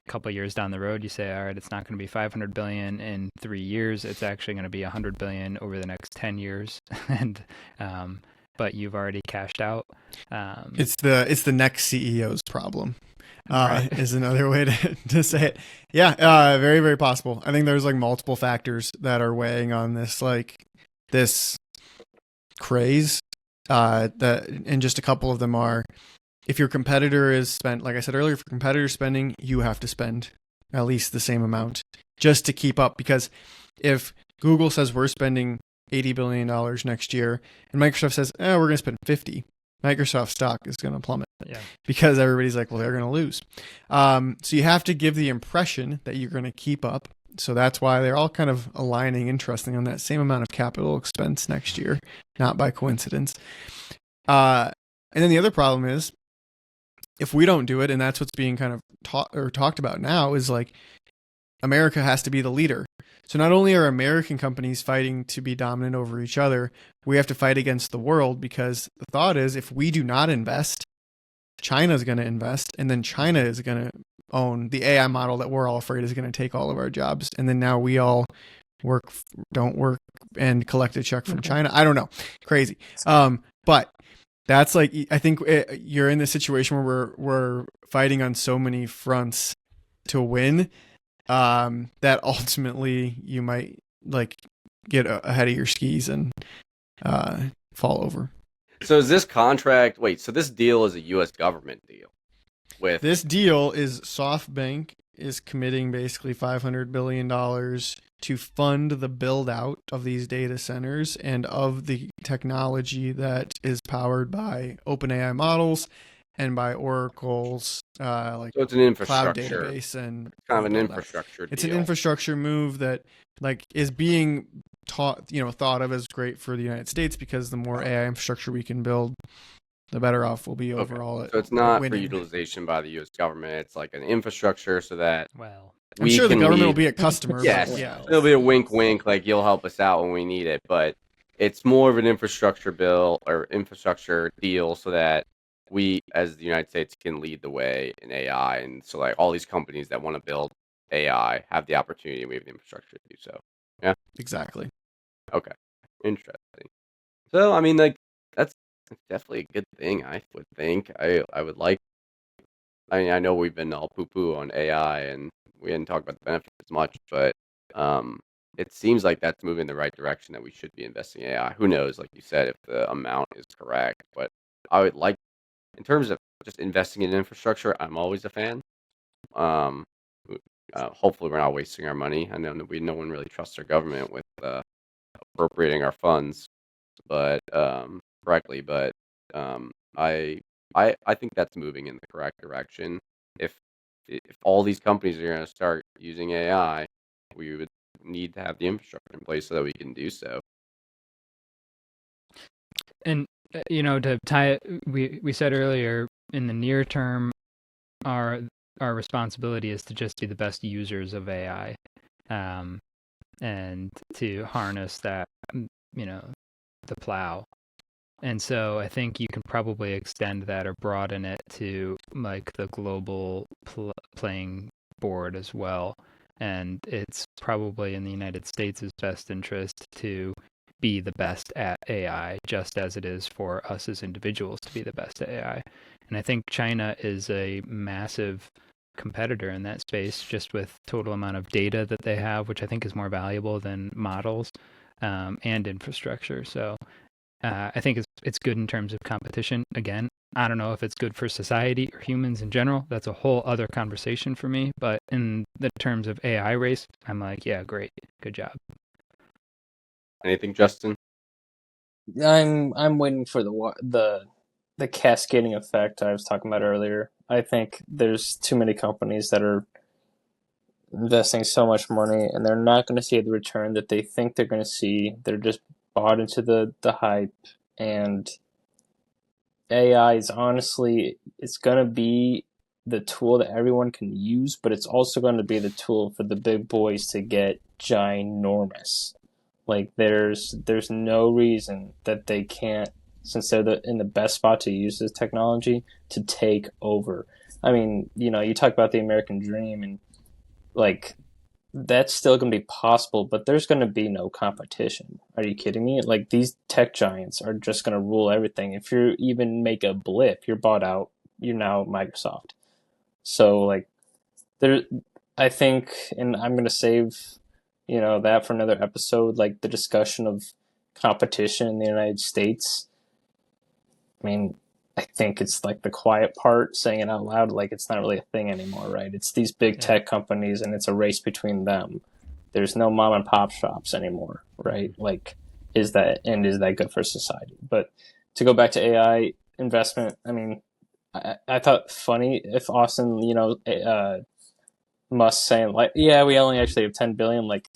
A couple of years down the road, you say, all right, it's not going to be 500 billion in 3 years. It's actually going to be 100 billion over the next 10 years. And, but you've already cashed out. It's the next CEO's problem. Right. Is another way to say it. Yeah, very, very possible. I think there's like multiple factors that are weighing on this, like this craze. And just a couple of them are, if your competitor is like I said earlier, if your competitor is spending, you have to spend at least the same amount just to keep up. Because if Google says we're spending $80 billion next year, and Microsoft says, we're going to spend 50, Microsoft stock is going to plummet. Yeah. Because everybody's like, well, they're going to lose. So you have to give the impression that you're going to keep up. So that's why they're all kind of aligning, interesting, on that same amount of capital expense next year, not by coincidence. And then the other problem is, if we don't do it, and that's what's being kind of talked about now, is like America has to be the leader. So not only are American companies fighting to be dominant over each other, we have to fight against the world, because the thought is if we do not invest, China is going to invest, and then China is going to own the AI model that we're all afraid is going to take all of our jobs. And then now we all don't work and collect a check from China. I don't know. Crazy. But that's like, I think you're in this situation where we're fighting on so many fronts to win, that ultimately you might like get ahead of your skis and fall over. So is this contract? Wait, so this deal is a U.S. government deal? With this deal is SoftBank is committing basically $500 billion to fund the build out of these data centers and of the technology that is powered by OpenAI models and by Oracle's like So it's an cloud infrastructure, database and kind of an build out. infrastructure It's an deal. infrastructure move that like is being thought of as great for the United States, because the more AI infrastructure we can build, the better off we'll be overall So it's at not for winning. utilization by the U.S. government. It's like an infrastructure so that Well, I'm we sure the can government will lead. be a customer, Yes, but yeah. it'll be a wink, wink. Like you'll help us out when we need it, but it's more of an infrastructure bill or infrastructure deal so that we, as the United States, can lead the way in AI, and so like all these companies that want to build AI have the opportunity, and we have the infrastructure to do so. Yeah. Exactly. Okay. Interesting. So I mean, like that's definitely a good thing. I would think. I would like. I mean, I know we've been all poo-poo on AI, and we didn't talk about the benefits much, but um, it seems like that's moving in the right direction. That we should be investing in AI. Who knows? Like you said, if the amount is correct, but I would like, in terms of just investing in infrastructure, I'm always a fan. Um, hopefully, we're not wasting our money. I know that no one really trusts our government with appropriating our funds, but correctly. But um, I I think that's moving in the correct direction. If if all these companies are going to start using AI, we would need to have the infrastructure in place so that we can do so. and to tie it, we said earlier, in the near term, our responsibility is to just be the best users of AI, and to harness that, the plow. And so I think you can probably extend that or broaden it to like the global playing board as well. And it's probably in the United States' best interest to be the best at AI, just as it is for us as individuals to be the best at AI. And I think China is a massive competitor in that space, just with total amount of data that they have, which I think is more valuable than models, and infrastructure. So I think it's good in terms of competition. Again, I don't know if it's good for society or humans in general. That's a whole other conversation for me. But in the terms of AI race, I'm like, yeah, great, good job. Anything, Justin? I'm waiting for the cascading effect I was talking about earlier. I think there's too many companies that are investing so much money and they're not going to see the return that they think they're going to see. They're just bought into the hype, and AI is honestly, it's going to be the tool that everyone can use, but it's also going to be the tool for the big boys to get ginormous. Like there's no reason that they can't, since they're in the best spot to use this technology, to take over. I mean, you talk about the American dream, and like that's still going to be possible, but there's going to be no competition. Are you kidding me? Like these tech giants are just going to rule everything. If you even make a blip, you're bought out. You're now Microsoft. So like there, I think, and I'm going to save, that for another episode, like the discussion of competition in the United States. I mean, I think it's like the quiet part, saying it out loud, like it's not really a thing anymore, right? It's these big tech companies and it's a race between them. There's no mom and pop shops anymore, right? Like, is that good for society? But to go back to AI investment, I mean, I thought funny if Austin, Musk saying like, yeah, we only actually have 10 billion. Like,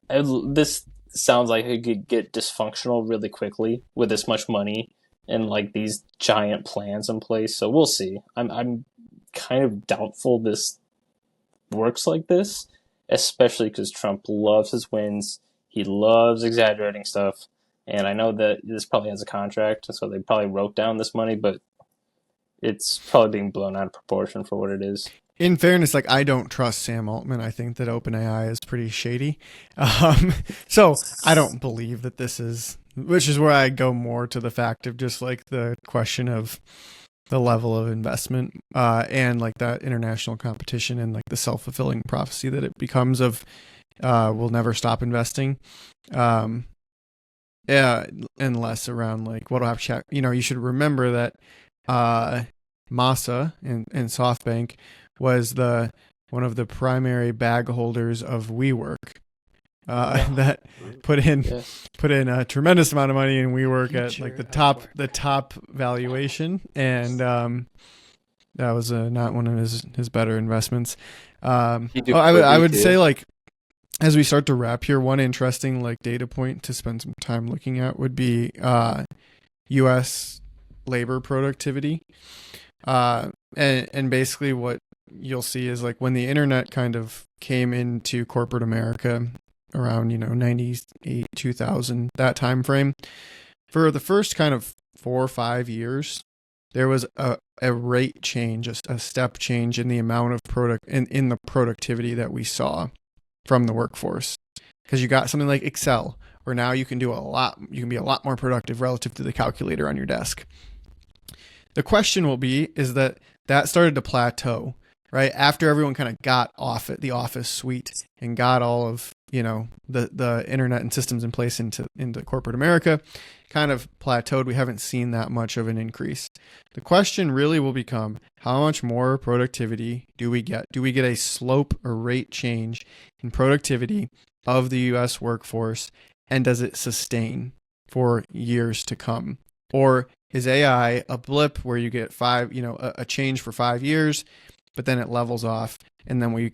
this sounds like it could get dysfunctional really quickly with this much money and like these giant plans in place. So we'll see. I'm kind of doubtful this works like this, especially because Trump loves his wins. He loves exaggerating stuff. And I know that this probably has a contract, so they probably wrote down this money, but it's probably being blown out of proportion for what it is. In fairness, like I don't trust Sam Altman. I think that OpenAI is pretty shady. So I don't believe that this is, which is where I go more to the fact of just like the question of the level of investment, and like that international competition and like the self-fulfilling prophecy that it becomes of, we'll never stop investing. Yeah, and less around like what'll have check. You should remember that Masa and SoftBank was one of the primary bag holders of WeWork. that put in a tremendous amount of money in WeWork at like the top valuation, and that was not one of his better investments. I would say, like, as we start to wrap here, one interesting like data point to spend some time looking at would be U.S. labor productivity, and basically what you'll see is, like, when the internet kind of came into corporate America around 98, 2000, that time frame, for the first kind of 4 or 5 years, there was a rate change, a step change in the amount of in the productivity that we saw from the workforce, because you got something like Excel, where now you can be a lot more productive relative to the calculator on your desk. The question will be, is that started to plateau, right? After everyone kind of got off at the office suite and got all of, the internet and systems in place into corporate America, kind of plateaued. We haven't seen that much of an increase. The question really will become, how much more productivity do we get? Do we get a slope or rate change in productivity of the U.S. workforce, and does it sustain for years to come? Or is AI a blip where you get a change for 5 years, but then it levels off, and then we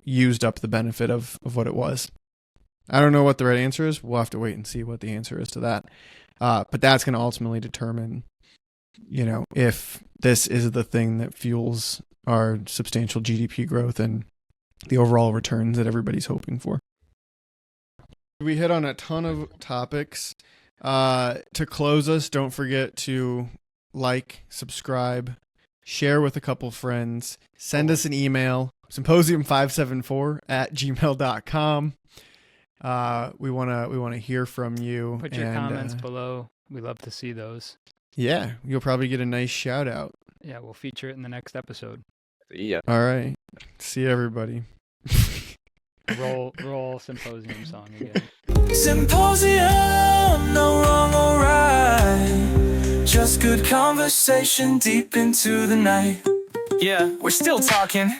used up the benefit of what it was? I don't know what the right answer is. We'll have to wait and see what the answer is to that. But that's going to ultimately determine, if this is the thing that fuels our substantial GDP growth and the overall returns that everybody's hoping for. We hit on a ton of topics. To close us, don't forget to like, subscribe, share with a couple friends, send us an email, symposium574@gmail.com. We want to hear from you. Put your comments below. We love to see those. Yeah, you'll probably get a nice shout out. Yeah, we'll feature it in the next episode. Yeah. All right. See everybody. Roll Symposium song again. Symposium, no wrong or right, just good conversation deep into the night. Yeah, we're still talking.